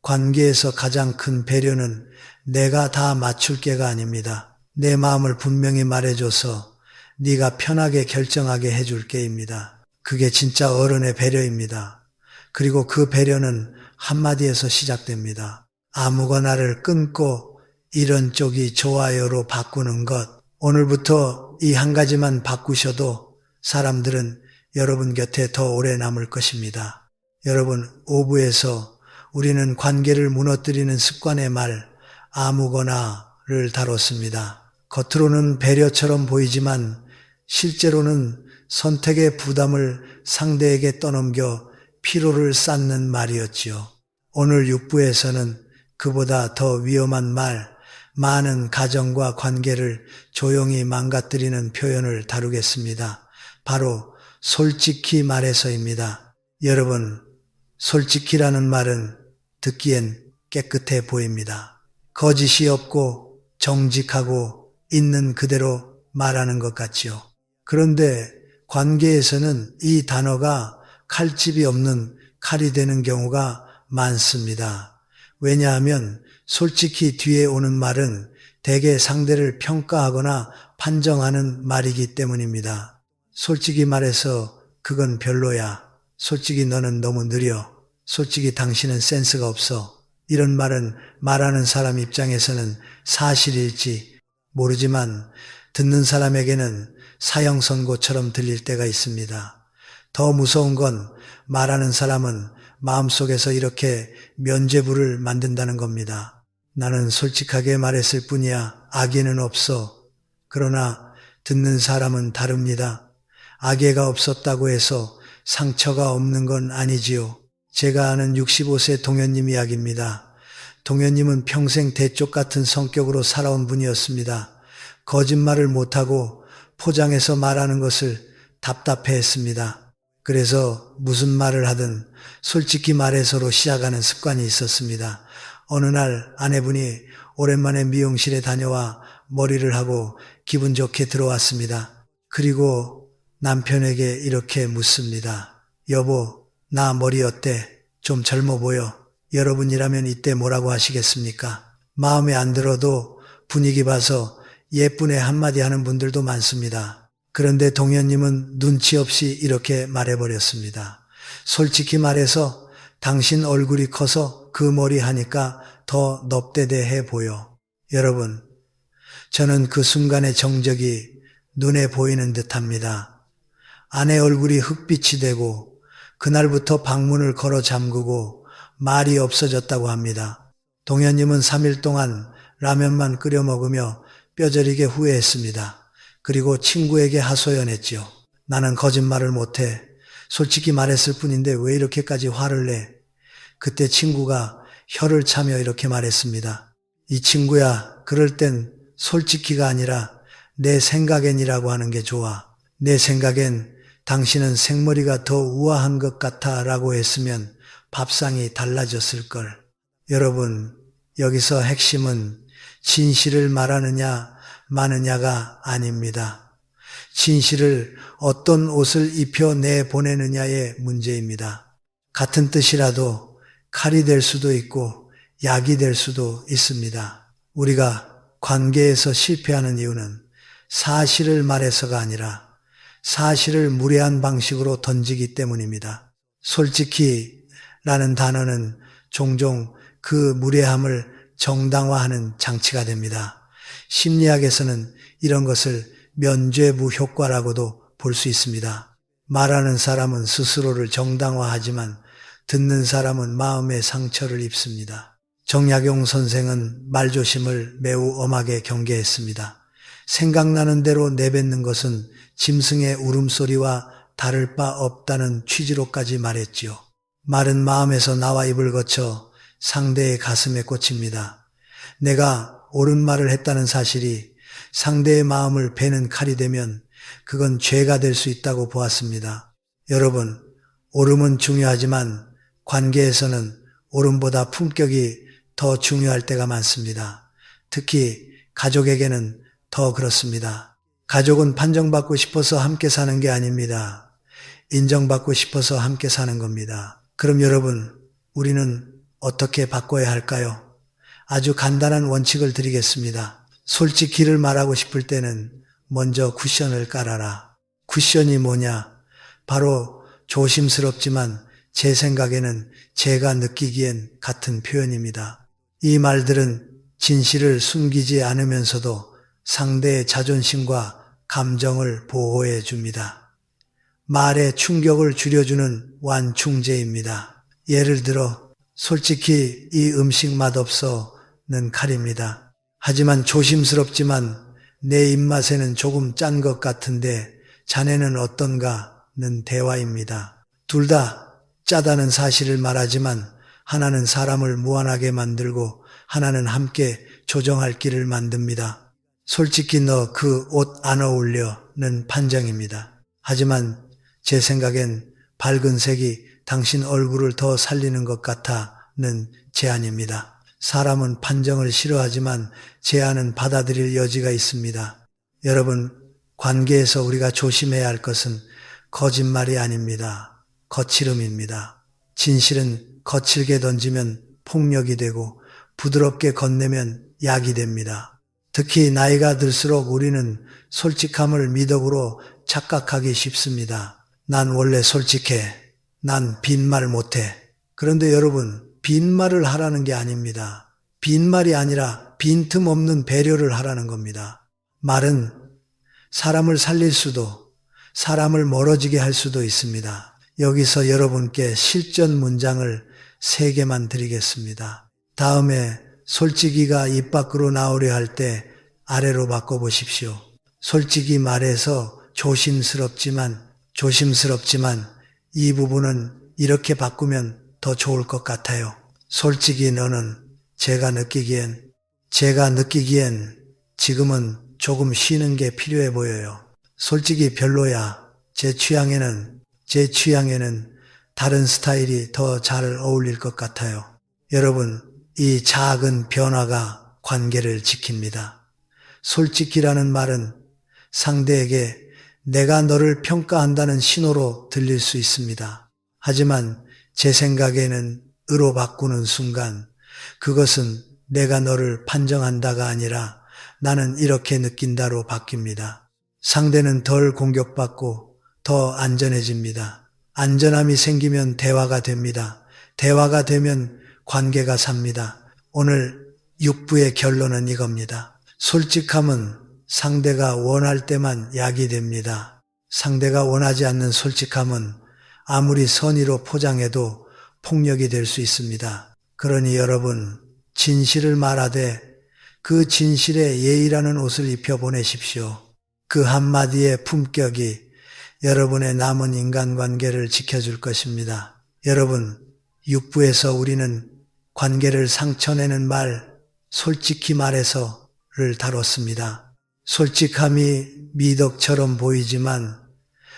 관계에서 가장 큰 배려는 내가 다 맞출게가 아닙니다. 내 마음을 분명히 말해줘서 네가 편하게 결정하게 해줄게입니다. 그게 진짜 어른의 배려입니다. 그리고 그 배려는 한마디에서 시작됩니다. 아무거나를 끊고 이런 쪽이 좋아요로 바꾸는 것. 오늘부터 이 한 가지만 바꾸셔도 사람들은 여러분 곁에 더 오래 남을 것입니다. 여러분, 5부에서 우리는 관계를 무너뜨리는 습관의 말 아무거나를 다뤘습니다. 겉으로는 배려처럼 보이지만 실제로는 선택의 부담을 상대에게 떠넘겨 피로를 쌓는 말이었지요. 오늘 6부에서는 그보다 더 위험한 말, 많은 가정과 관계를 조용히 망가뜨리는 표현을 다루겠습니다. 바로 솔직히 말해서입니다. 여러분, 솔직히라는 말은 듣기엔 깨끗해 보입니다. 거짓이 없고 정직하고 있는 그대로 말하는 것 같지요. 그런데 관계에서는 이 단어가 칼집이 없는 칼이 되는 경우가 많습니다. 왜냐하면 솔직히 뒤에 오는 말은 대개 상대를 평가하거나 판정하는 말이기 때문입니다. 솔직히 말해서 그건 별로야. 솔직히 너는 너무 느려. 솔직히 당신은 센스가 없어. 이런 말은 말하는 사람 입장에서는 사실일지 모르지만 듣는 사람에게는 사형 선고처럼 들릴 때가 있습니다. 더 무서운 건 말하는 사람은 마음속에서 이렇게 면죄부를 만든다는 겁니다. 나는 솔직하게 말했을 뿐이야. 악의는 없어. 그러나 듣는 사람은 다릅니다. 악의가 없었다고 해서 상처가 없는 건 아니지요. 제가 아는 65세 동현님 이야기입니다. 동현님은 평생 대쪽 같은 성격으로 살아온 분이었습니다. 거짓말을 못하고 포장해서 말하는 것을 답답해했습니다. 그래서 무슨 말을 하든 솔직히 말해서로 시작하는 습관이 있었습니다. 어느 날 아내분이 오랜만에 미용실에 다녀와 머리를 하고 기분 좋게 들어왔습니다. 그리고 남편에게 이렇게 묻습니다. 여보, 나 머리 어때? 좀 젊어 보여. 여러분이라면 이때 뭐라고 하시겠습니까? 마음에 안 들어도 분위기 봐서 예쁘네 한마디 하는 분들도 많습니다. 그런데 동현님은 눈치 없이 이렇게 말해버렸습니다. 솔직히 말해서 당신 얼굴이 커서 그 머리 하니까 더 넙대대해 보여. 여러분, 저는 그 순간의 정적이 눈에 보이는 듯합니다. 아내 얼굴이 흑빛이 되고 그날부터 방문을 걸어 잠그고 말이 없어졌다고 합니다. 동현님은 3일 동안 라면만 끓여 먹으며 뼈저리게 후회했습니다. 그리고 친구에게 하소연했지요. 나는 거짓말을 못해. 솔직히 말했을 뿐인데 왜 이렇게까지 화를 내? 그때 친구가 혀를 차며 이렇게 말했습니다. 이 친구야, 그럴 땐 솔직히가 아니라 내 생각엔이라고 하는 게 좋아. 내 생각엔 당신은 생머리가 더 우아한 것 같아 라고 했으면 밥상이 달라졌을걸. 여러분, 여기서 핵심은 진실을 말하느냐 마느냐가 아닙니다. 진실을 어떤 옷을 입혀 내보내느냐의 문제입니다. 같은 뜻이라도 칼이 될 수도 있고 약이 될 수도 있습니다. 우리가 관계에서 실패하는 이유는 사실을 말해서가 아니라 사실을 무례한 방식으로 던지기 때문입니다. 솔직히 라는 단어는 종종 그 무례함을 정당화하는 장치가 됩니다. 심리학에서는 이런 것을 면죄부 효과라고도 볼 수 있습니다. 말하는 사람은 스스로를 정당화하지만 듣는 사람은 마음의 상처를 입습니다. 정약용 선생은 말조심을 매우 엄하게 경계했습니다. 생각나는 대로 내뱉는 것은 짐승의 울음소리와 다를 바 없다는 취지로까지 말했지요. 말은 마음에서 나와 입을 거쳐 상대의 가슴에 꽂힙니다. 내가 옳은 말을 했다는 사실이 상대의 마음을 베는 칼이 되면 그건 죄가 될 수 있다고 보았습니다. 여러분, 옳음은 중요하지만 관계에서는 옳음보다 품격이 더 중요할 때가 많습니다. 특히 가족에게는 더 그렇습니다. 가족은 판정받고 싶어서 함께 사는 게 아닙니다. 인정받고 싶어서 함께 사는 겁니다. 그럼 여러분, 우리는 어떻게 바꿔야 할까요? 아주 간단한 원칙을 드리겠습니다. 솔직히를 말하고 싶을 때는 먼저 쿠션을 깔아라. 쿠션이 뭐냐? 바로 조심스럽지만 제 생각에는 제가 느끼기엔 같은 표현입니다. 이 말들은 진실을 숨기지 않으면서도 상대의 자존심과 감정을 보호해 줍니다. 말의 충격을 줄여주는 완충제입니다. 예를 들어 솔직히 이 음식 맛없어는 칼입니다. 하지만 조심스럽지만 내 입맛에는 조금 짠 것 같은데 자네는 어떤가는 대화입니다. 둘 다 짜다는 사실을 말하지만 하나는 사람을 무한하게 만들고 하나는 함께 조정할 길을 만듭니다. 솔직히 너 그 옷 안 어울려는 판정입니다. 하지만 제 생각엔 밝은 색이 당신 얼굴을 더 살리는 것 같아는 제안입니다. 사람은 판정을 싫어하지만 제안은 받아들일 여지가 있습니다. 여러분, 관계에서 우리가 조심해야 할 것은 거짓말이 아닙니다. 거칠음입니다. 진실은 거칠게 던지면 폭력이 되고 부드럽게 건네면 약이 됩니다. 특히 나이가 들수록 우리는 솔직함을 미덕으로 착각하기 쉽습니다. 난 원래 솔직해. 난 빈말 못해. 그런데 여러분, 빈말을 하라는 게 아닙니다. 빈말이 아니라 빈틈없는 배려를 하라는 겁니다. 말은 사람을 살릴 수도, 사람을 멀어지게 할 수도 있습니다. 여기서 여러분께 실전 문장을 3개만 드리겠습니다. 다음에 솔직히가 입 밖으로 나오려 할 때 아래로 바꿔보십시오. 솔직히 말해서 조심스럽지만 이 부분은 이렇게 바꾸면 더 좋을 것 같아요. 솔직히 너는 제가 느끼기엔 지금은 조금 쉬는 게 필요해 보여요. 솔직히 별로야. 제 취향에는 다른 스타일이 더 잘 어울릴 것 같아요. 여러분, 이 작은 변화가 관계를 지킵니다. 솔직히라는 말은 상대에게 내가 너를 평가한다는 신호로 들릴 수 있습니다. 하지만 제 생각에는 으로 바꾸는 순간 그것은 내가 너를 판정한다가 아니라 나는 이렇게 느낀다로 바뀝니다. 상대는 덜 공격받고 더 안전해집니다. 안전함이 생기면 대화가 됩니다. 대화가 되면 관계가 삽니다. 오늘 6부의 결론은 이겁니다. 솔직함은 상대가 원할 때만 약이 됩니다. 상대가 원하지 않는 솔직함은 아무리 선의로 포장해도 폭력이 될 수 있습니다. 그러니 여러분, 진실을 말하되 그 진실에 예의라는 옷을 입혀 보내십시오. 그 한마디의 품격이 여러분의 남은 인간관계를 지켜줄 것입니다. 여러분, 6부에서 우리는 관계를 상처내는 말, 솔직히 말해서를 다뤘습니다. 솔직함이 미덕처럼 보이지만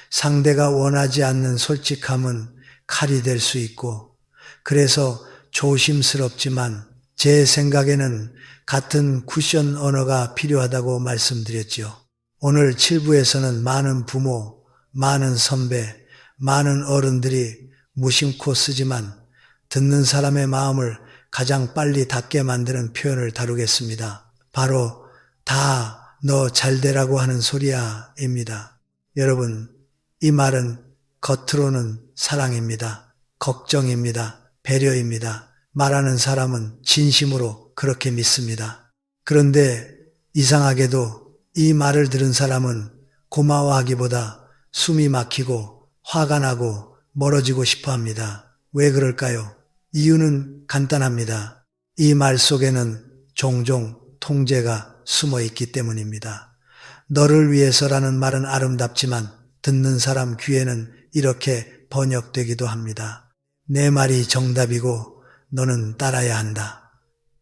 상대가 원하지 않는 솔직함은 칼이 될 수 있고, 그래서 조심스럽지만 제 생각에는 같은 쿠션 언어가 필요하다고 말씀드렸죠. 오늘 7부에서는 많은 부모, 많은 선배, 많은 어른들이 무심코 쓰지만 듣는 사람의 마음을 가장 빨리 닿게 만드는 표현을 다루겠습니다. 바로 다 너 잘되라고 하는 소리야 입니다. 여러분, 이 말은 겉으로는 사랑입니다. 걱정입니다. 배려입니다. 말하는 사람은 진심으로 그렇게 믿습니다. 그런데 이상하게도 이 말을 들은 사람은 고마워하기보다 숨이 막히고 화가 나고 멀어지고 싶어 합니다. 왜 그럴까요? 이유는 간단합니다. 이 말 속에는 종종 통제가 숨어 있기 때문입니다. 너를 위해서라는 말은 아름답지만 듣는 사람 귀에는 이렇게 번역되기도 합니다. 내 말이 정답이고 너는 따라야 한다.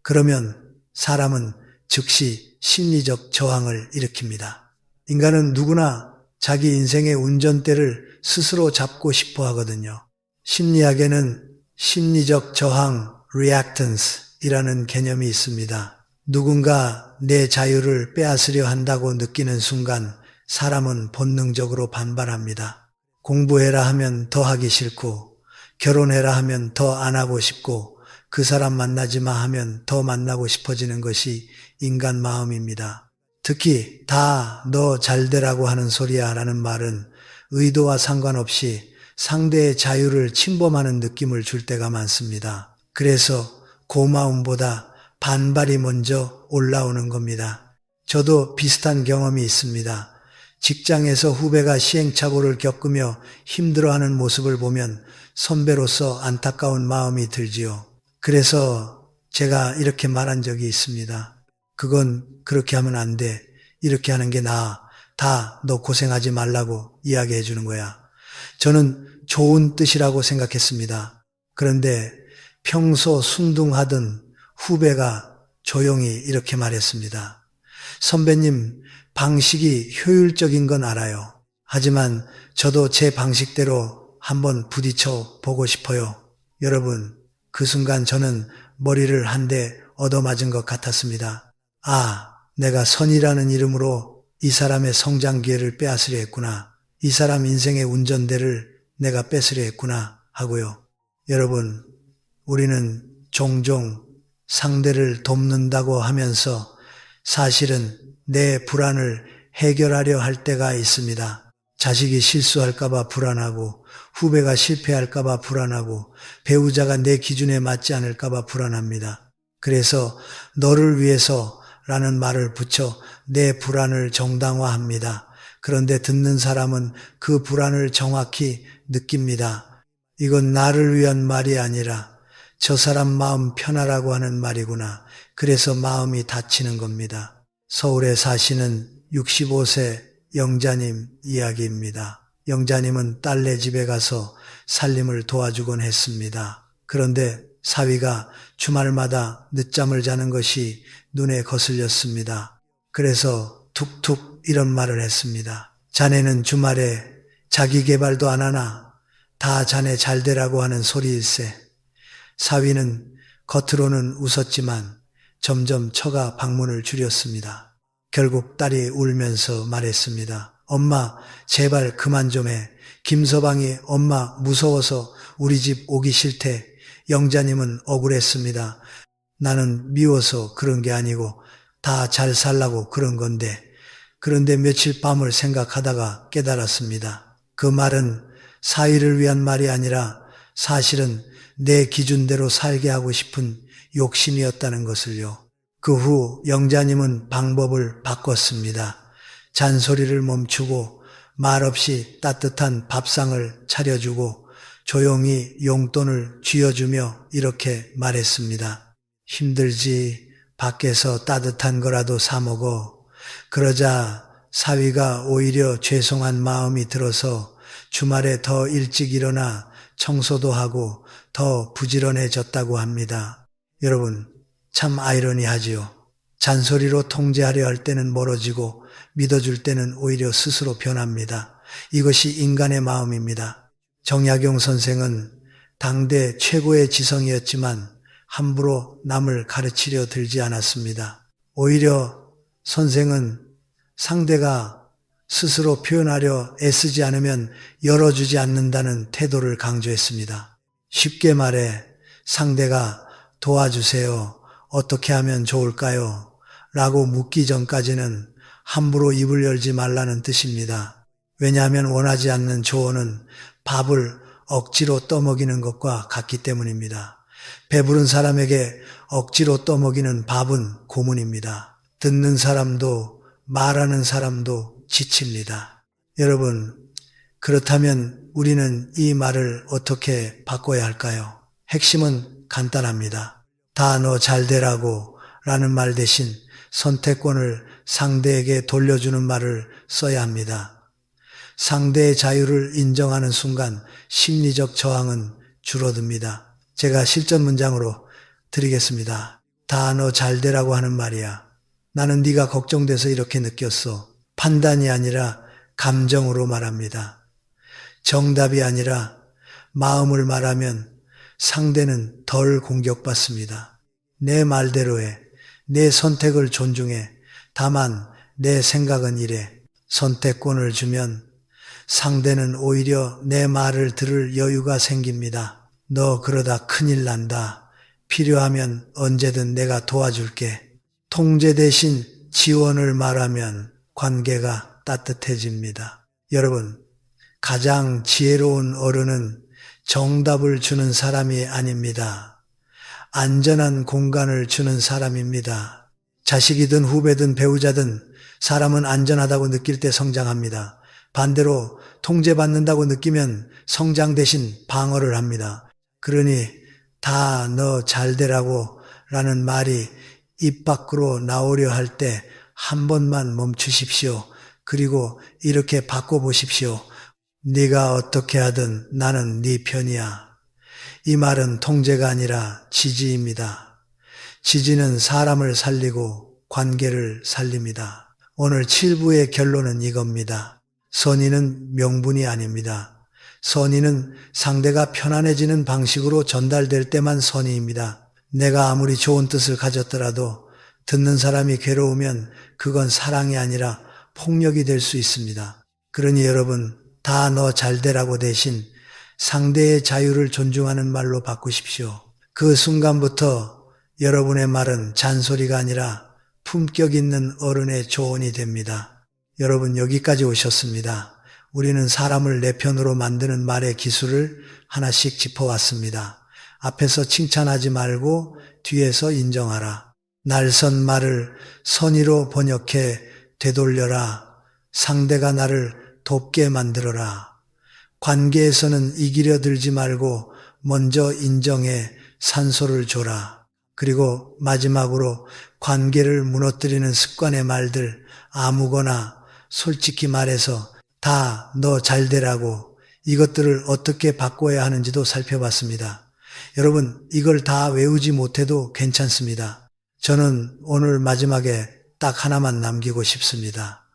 그러면 사람은 즉시 심리적 저항을 일으킵니다. 인간은 누구나 자기 인생의 운전대를 스스로 잡고 싶어 하거든요. 심리학에는 심리적 저항, reactance 이라는 개념이 있습니다. 누군가 내 자유를 빼앗으려 한다고 느끼는 순간 사람은 본능적으로 반발합니다. 공부해라 하면 더 하기 싫고, 결혼해라 하면 더 안 하고 싶고, 그 사람 만나지 마 하면 더 만나고 싶어지는 것이 인간 마음입니다. 특히 다 너 잘되라고 하는 소리야 라는 말은 의도와 상관없이 상대의 자유를 침범하는 느낌을 줄 때가 많습니다. 그래서 고마움보다 반발이 먼저 올라오는 겁니다. 저도 비슷한 경험이 있습니다. 직장에서 후배가 시행착오를 겪으며 힘들어하는 모습을 보면 선배로서 안타까운 마음이 들지요. 그래서 제가 이렇게 말한 적이 있습니다. 그건 그렇게 하면 안 돼. 이렇게 하는 게 나아. 다 너 고생하지 말라고 이야기해 주는 거야. 저는 좋은 뜻이라고 생각했습니다. 그런데 평소 순둥하던 후배가 조용히 이렇게 말했습니다. 선배님, 방식이 효율적인 건 알아요. 하지만 저도 제 방식대로 한번 부딪혀 보고 싶어요. 여러분, 그 순간 저는 머리를 한 대 얻어맞은 것 같았습니다. 아, 내가 선이라는 이름으로 이 사람의 성장 기회를 빼앗으려 했구나. 이 사람 인생의 운전대를 내가 뺏으려 했구나 하고요. 여러분, 우리는 종종 상대를 돕는다고 하면서 사실은 내 불안을 해결하려 할 때가 있습니다. 자식이 실수할까봐 불안하고, 후배가 실패할까봐 불안하고, 배우자가 내 기준에 맞지 않을까봐 불안합니다. 그래서 너를 위해서 라는 말을 붙여 내 불안을 정당화합니다. 그런데 듣는 사람은 그 불안을 정확히 느낍니다. 이건 나를 위한 말이 아니라 저 사람 마음 편하라고 하는 말이구나. 그래서 마음이 다치는 겁니다. 서울에 사시는 65세 영자님 이야기입니다. 영자님은 딸네 집에 가서 살림을 도와주곤 했습니다. 그런데 사위가 주말마다 늦잠을 자는 것이 눈에 거슬렸습니다. 그래서 툭툭 이런 말을 했습니다. 자네는 주말에 자기 개발도 안 하나? 다 자네 잘 되라고 하는 소리일세. 사위는 겉으로는 웃었지만 점점 처가 방문을 줄였습니다. 결국 딸이 울면서 말했습니다. 엄마, 제발 그만 좀 해. 김서방이 엄마 무서워서 우리 집 오기 싫대. 영자님은 억울했습니다. 나는 미워서 그런 게 아니고 다 잘 살라고 그런 건데. 그런데 며칠 밤을 생각하다가 깨달았습니다. 그 말은 사위를 위한 말이 아니라 사실은 내 기준대로 살게 하고 싶은 욕심이었다는 것을요. 그 후 영자님은 방법을 바꿨습니다. 잔소리를 멈추고 말없이 따뜻한 밥상을 차려주고 조용히 용돈을 쥐어주며 이렇게 말했습니다. 힘들지 밖에서 따뜻한 거라도 사 먹어. 그러자 사위가 오히려 죄송한 마음이 들어서 주말에 더 일찍 일어나 청소도 하고 더 부지런해졌다고 합니다. 여러분, 참 아이러니하지요. 잔소리로 통제하려 할 때는 멀어지고 믿어줄 때는 오히려 스스로 변합니다. 이것이 인간의 마음입니다. 정약용 선생은 당대 최고의 지성이었지만 함부로 남을 가르치려 들지 않았습니다. 오히려 선생은 상대가 스스로 표현하려 애쓰지 않으면 열어주지 않는다는 태도를 강조했습니다. 쉽게 말해 상대가 도와주세요. 어떻게 하면 좋을까요? 라고 묻기 전까지는 함부로 입을 열지 말라는 뜻입니다. 왜냐하면 원하지 않는 조언은 밥을 억지로 떠먹이는 것과 같기 때문입니다. 배부른 사람에게 억지로 떠먹이는 밥은 고문입니다. 듣는 사람도 말하는 사람도 지칩니다. 여러분, 그렇다면 우리는 이 말을 어떻게 바꿔야 할까요? 핵심은 간단합니다. 다 너 잘 되라고 라는 말 대신 선택권을 상대에게 돌려주는 말을 써야 합니다. 상대의 자유를 인정하는 순간 심리적 저항은 줄어듭니다. 제가 실전 문장으로 드리겠습니다. 다 너 잘 되라고 하는 말이야. 나는 네가 걱정돼서 이렇게 느꼈어. 판단이 아니라 감정으로 말합니다. 정답이 아니라 마음을 말하면 상대는 덜 공격받습니다. 내 말대로 해. 내 선택을 존중해. 다만 내 생각은 이래. 선택권을 주면 상대는 오히려 내 말을 들을 여유가 생깁니다. 너 그러다 큰일 난다. 필요하면 언제든 내가 도와줄게. 통제 대신 지원을 말하면 관계가 따뜻해집니다. 여러분, 가장 지혜로운 어른은 정답을 주는 사람이 아닙니다. 안전한 공간을 주는 사람입니다. 자식이든 후배든 배우자든 사람은 안전하다고 느낄 때 성장합니다. 반대로 통제받는다고 느끼면 성장 대신 방어를 합니다. 그러니 다 너 잘 되라고 라는 말이 입 밖으로 나오려 할 때 한 번만 멈추십시오. 그리고 이렇게 바꿔보십시오. 네가 어떻게 하든 나는 네 편이야. 이 말은 통제가 아니라 지지입니다. 지지는 사람을 살리고 관계를 살립니다. 오늘 7부의 결론은 이겁니다. 선의는 명분이 아닙니다. 선의는 상대가 편안해지는 방식으로 전달될 때만 선의입니다. 내가 아무리 좋은 뜻을 가졌더라도 듣는 사람이 괴로우면 그건 사랑이 아니라 폭력이 될 수 있습니다. 그러니 여러분, 다 너 잘 되라고 대신 상대의 자유를 존중하는 말로 바꾸십시오. 그 순간부터 여러분의 말은 잔소리가 아니라 품격 있는 어른의 조언이 됩니다. 여러분, 여기까지 오셨습니다. 우리는 사람을 내 편으로 만드는 말의 기술을 하나씩 짚어왔습니다. 앞에서 칭찬하지 말고 뒤에서 인정하라. 날선 말을 선의로 번역해 되돌려라. 상대가 나를 돕게 만들어라. 관계에서는 이기려 들지 말고 먼저 인정해 산소를 줘라. 그리고 마지막으로 관계를 무너뜨리는 습관의 말들, 아무거나 솔직히 말해서 다 너 잘되라고, 이것들을 어떻게 바꿔야 하는지도 살펴봤습니다. 여러분, 이걸 다 외우지 못해도 괜찮습니다. 저는 오늘 마지막에 딱 하나만 남기고 싶습니다.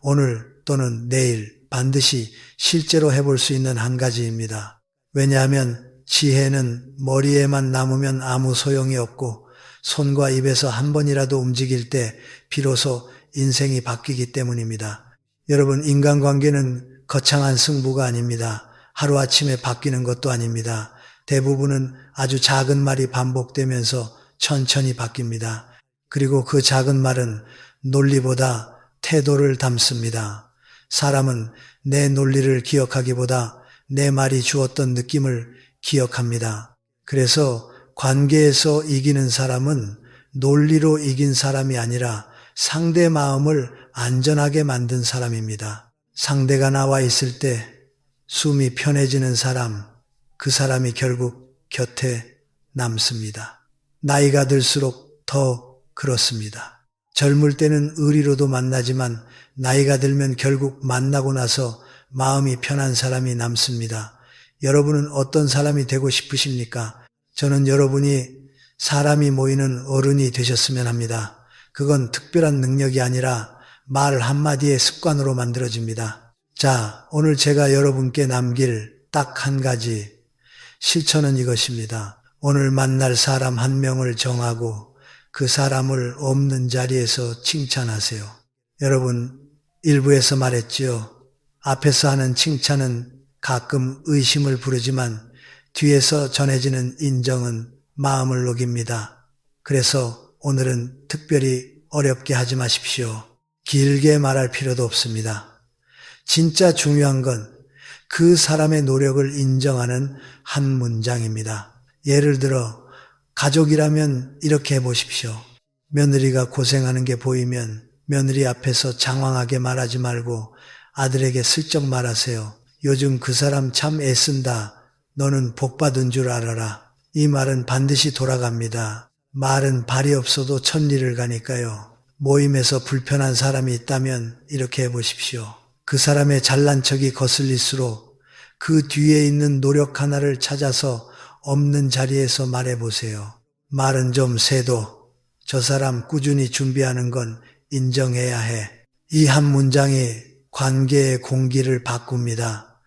오늘 또는 내일 반드시 실제로 해볼 수 있는 한 가지입니다. 왜냐하면 지혜는 머리에만 남으면 아무 소용이 없고 손과 입에서 한 번이라도 움직일 때 비로소 인생이 바뀌기 때문입니다. 여러분, 인간관계는 거창한 승부가 아닙니다. 하루아침에 바뀌는 것도 아닙니다. 대부분은 아주 작은 말이 반복되면서 천천히 바뀝니다. 그리고 그 작은 말은 논리보다 태도를 담습니다. 사람은 내 논리를 기억하기보다 내 말이 주었던 느낌을 기억합니다. 그래서 관계에서 이기는 사람은 논리로 이긴 사람이 아니라 상대 마음을 안전하게 만든 사람입니다. 상대가 나와 있을 때 숨이 편해지는 사람, 그 사람이 결국 곁에 남습니다. 나이가 들수록 더 그렇습니다. 젊을 때는 의리로도 만나지만 나이가 들면 결국 만나고 나서 마음이 편한 사람이 남습니다. 여러분은 어떤 사람이 되고 싶으십니까? 저는 여러분이 사람이 모이는 어른이 되셨으면 합니다. 그건 특별한 능력이 아니라 말 한마디의 습관으로 만들어집니다. 자, 오늘 제가 여러분께 남길 딱 한 가지 실천은 이것입니다. 오늘 만날 사람 한 명을 정하고 그 사람을 없는 자리에서 칭찬하세요. 여러분, 일부에서 말했지요. 앞에서 하는 칭찬은 가끔 의심을 부르지만 뒤에서 전해지는 인정은 마음을 녹입니다. 그래서 오늘은 특별히 어렵게 하지 마십시오. 길게 말할 필요도 없습니다. 진짜 중요한 건 그 사람의 노력을 인정하는 한 문장입니다. 예를 들어 가족이라면 이렇게 해보십시오. 며느리가 고생하는 게 보이면 며느리 앞에서 장황하게 말하지 말고 아들에게 슬쩍 말하세요. 요즘 그 사람 참 애쓴다. 너는 복받은 줄 알아라. 이 말은 반드시 돌아갑니다. 말은 발이 없어도 천리를 가니까요. 모임에서 불편한 사람이 있다면 이렇게 해보십시오. 그 사람의 잘난 척이 거슬릴수록 그 뒤에 있는 노력 하나를 찾아서 없는 자리에서 말해보세요. 말은 좀 세도 저 사람 꾸준히 준비하는 건 인정해야 해. 이 한 문장이 관계의 공기를 바꿉니다.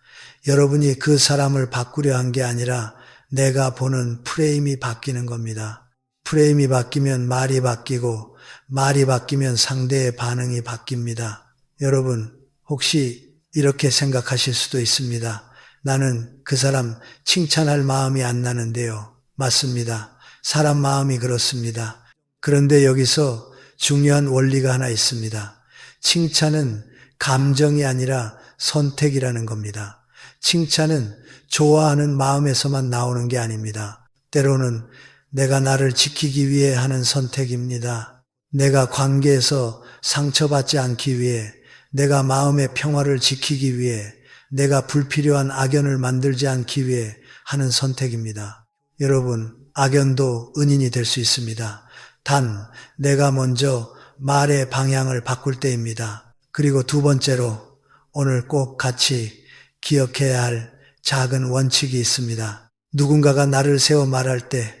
여러분이 그 사람을 바꾸려 한 게 아니라 내가 보는 프레임이 바뀌는 겁니다. 프레임이 바뀌면 말이 바뀌고 말이 바뀌면 상대의 반응이 바뀝니다. 여러분, 혹시 이렇게 생각하실 수도 있습니다. 나는 그 사람 칭찬할 마음이 안 나는데요. 맞습니다. 사람 마음이 그렇습니다. 그런데 여기서 중요한 원리가 하나 있습니다. 칭찬은 감정이 아니라 선택이라는 겁니다. 칭찬은 좋아하는 마음에서만 나오는 게 아닙니다. 때로는 내가 나를 지키기 위해 하는 선택입니다. 내가 관계에서 상처받지 않기 위해, 내가 마음의 평화를 지키기 위해, 내가 불필요한 악연을 만들지 않기 위해 하는 선택입니다. 여러분, 악연도 은인이 될 수 있습니다. 단, 내가 먼저 말의 방향을 바꿀 때입니다. 그리고 두 번째로 오늘 꼭 같이 기억해야 할 작은 원칙이 있습니다. 누군가가 나를 세워 말할 때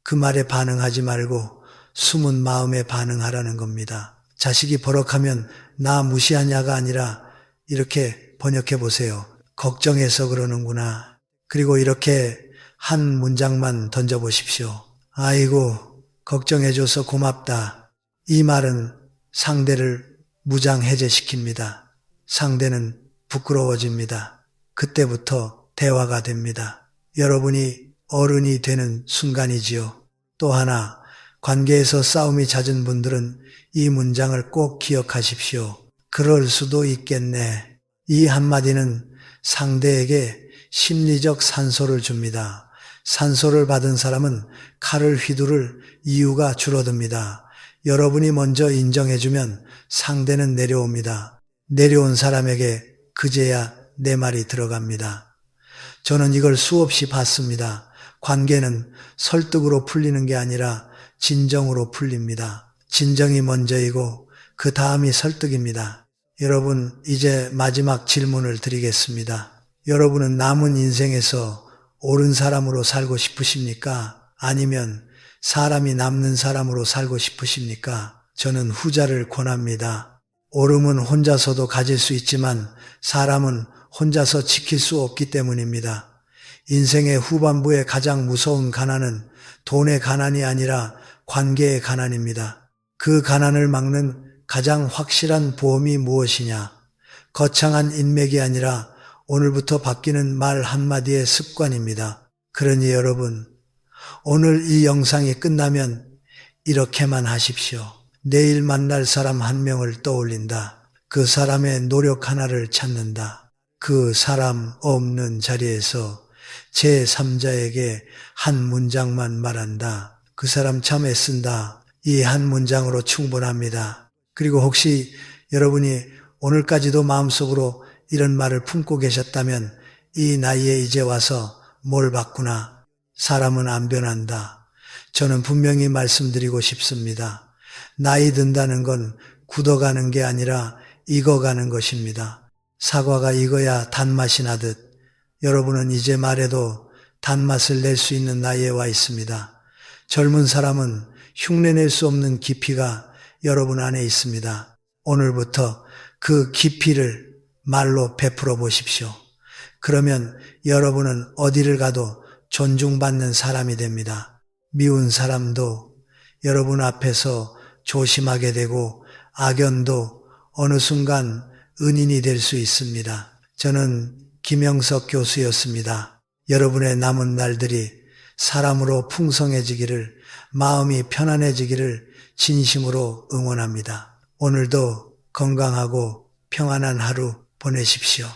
그 말에 반응하지 말고 숨은 마음에 반응하라는 겁니다. 자식이 버럭하면 나 무시하냐가 아니라 이렇게 번역해 보세요. 걱정해서 그러는구나. 그리고 이렇게 한 문장만 던져보십시오. 아이고, 걱정해줘서 고맙다. 이 말은 상대를 무장해제시킵니다. 상대는 부끄러워집니다. 그때부터 대화가 됩니다. 여러분이 어른이 되는 순간이지요. 또 하나, 관계에서 싸움이 잦은 분들은 이 문장을 꼭 기억하십시오. 그럴 수도 있겠네. 이 한마디는 상대에게 심리적 산소를 줍니다. 산소를 받은 사람은 칼을 휘두를 이유가 줄어듭니다. 여러분이 먼저 인정해주면 상대는 내려옵니다. 내려온 사람에게 그제야 내 말이 들어갑니다. 저는 이걸 수없이 봤습니다. 관계는 설득으로 풀리는 게 아니라 진정으로 풀립니다. 진정이 먼저이고 그 다음이 설득입니다. 여러분, 이제 마지막 질문을 드리겠습니다. 여러분은 남은 인생에서 옳은 사람으로 살고 싶으십니까? 아니면 사람이 남는 사람으로 살고 싶으십니까? 저는 후자를 권합니다. 옳음은 혼자서도 가질 수 있지만 사람은 혼자서 지킬 수 없기 때문입니다. 인생의 후반부에 가장 무서운 가난은 돈의 가난이 아니라 관계의 가난입니다. 그 가난을 막는 가장 확실한 보험이 무엇이냐? 거창한 인맥이 아니라 오늘부터 바뀌는 말 한마디의 습관입니다. 그러니 여러분, 오늘 이 영상이 끝나면 이렇게만 하십시오. 내일 만날 사람 한 명을 떠올린다. 그 사람의 노력 하나를 찾는다. 그 사람 없는 자리에서 제3자에게 한 문장만 말한다. 그 사람 참 애쓴다. 이 한 문장으로 충분합니다. 그리고 혹시 여러분이 오늘까지도 마음속으로 이런 말을 품고 계셨다면 이 나이에 이제 와서 뭘 바꾸나? 사람은 안 변한다. 저는 분명히 말씀드리고 싶습니다. 나이 든다는 건 굳어가는 게 아니라 익어가는 것입니다. 사과가 익어야 단맛이 나듯 여러분은 이제 말해도 단맛을 낼 수 있는 나이에 와 있습니다. 젊은 사람은 흉내낼 수 없는 깊이가 여러분 안에 있습니다. 오늘부터 그 깊이를 말로 베풀어 보십시오. 그러면 여러분은 어디를 가도 존중받는 사람이 됩니다. 미운 사람도 여러분 앞에서 조심하게 되고 악연도 어느 순간 은인이 될 수 있습니다. 저는 김영석 교수였습니다. 여러분의 남은 날들이 사람으로 풍성해지기를, 마음이 편안해지기를 진심으로 응원합니다. 오늘도 건강하고 평안한 하루 보내십시오.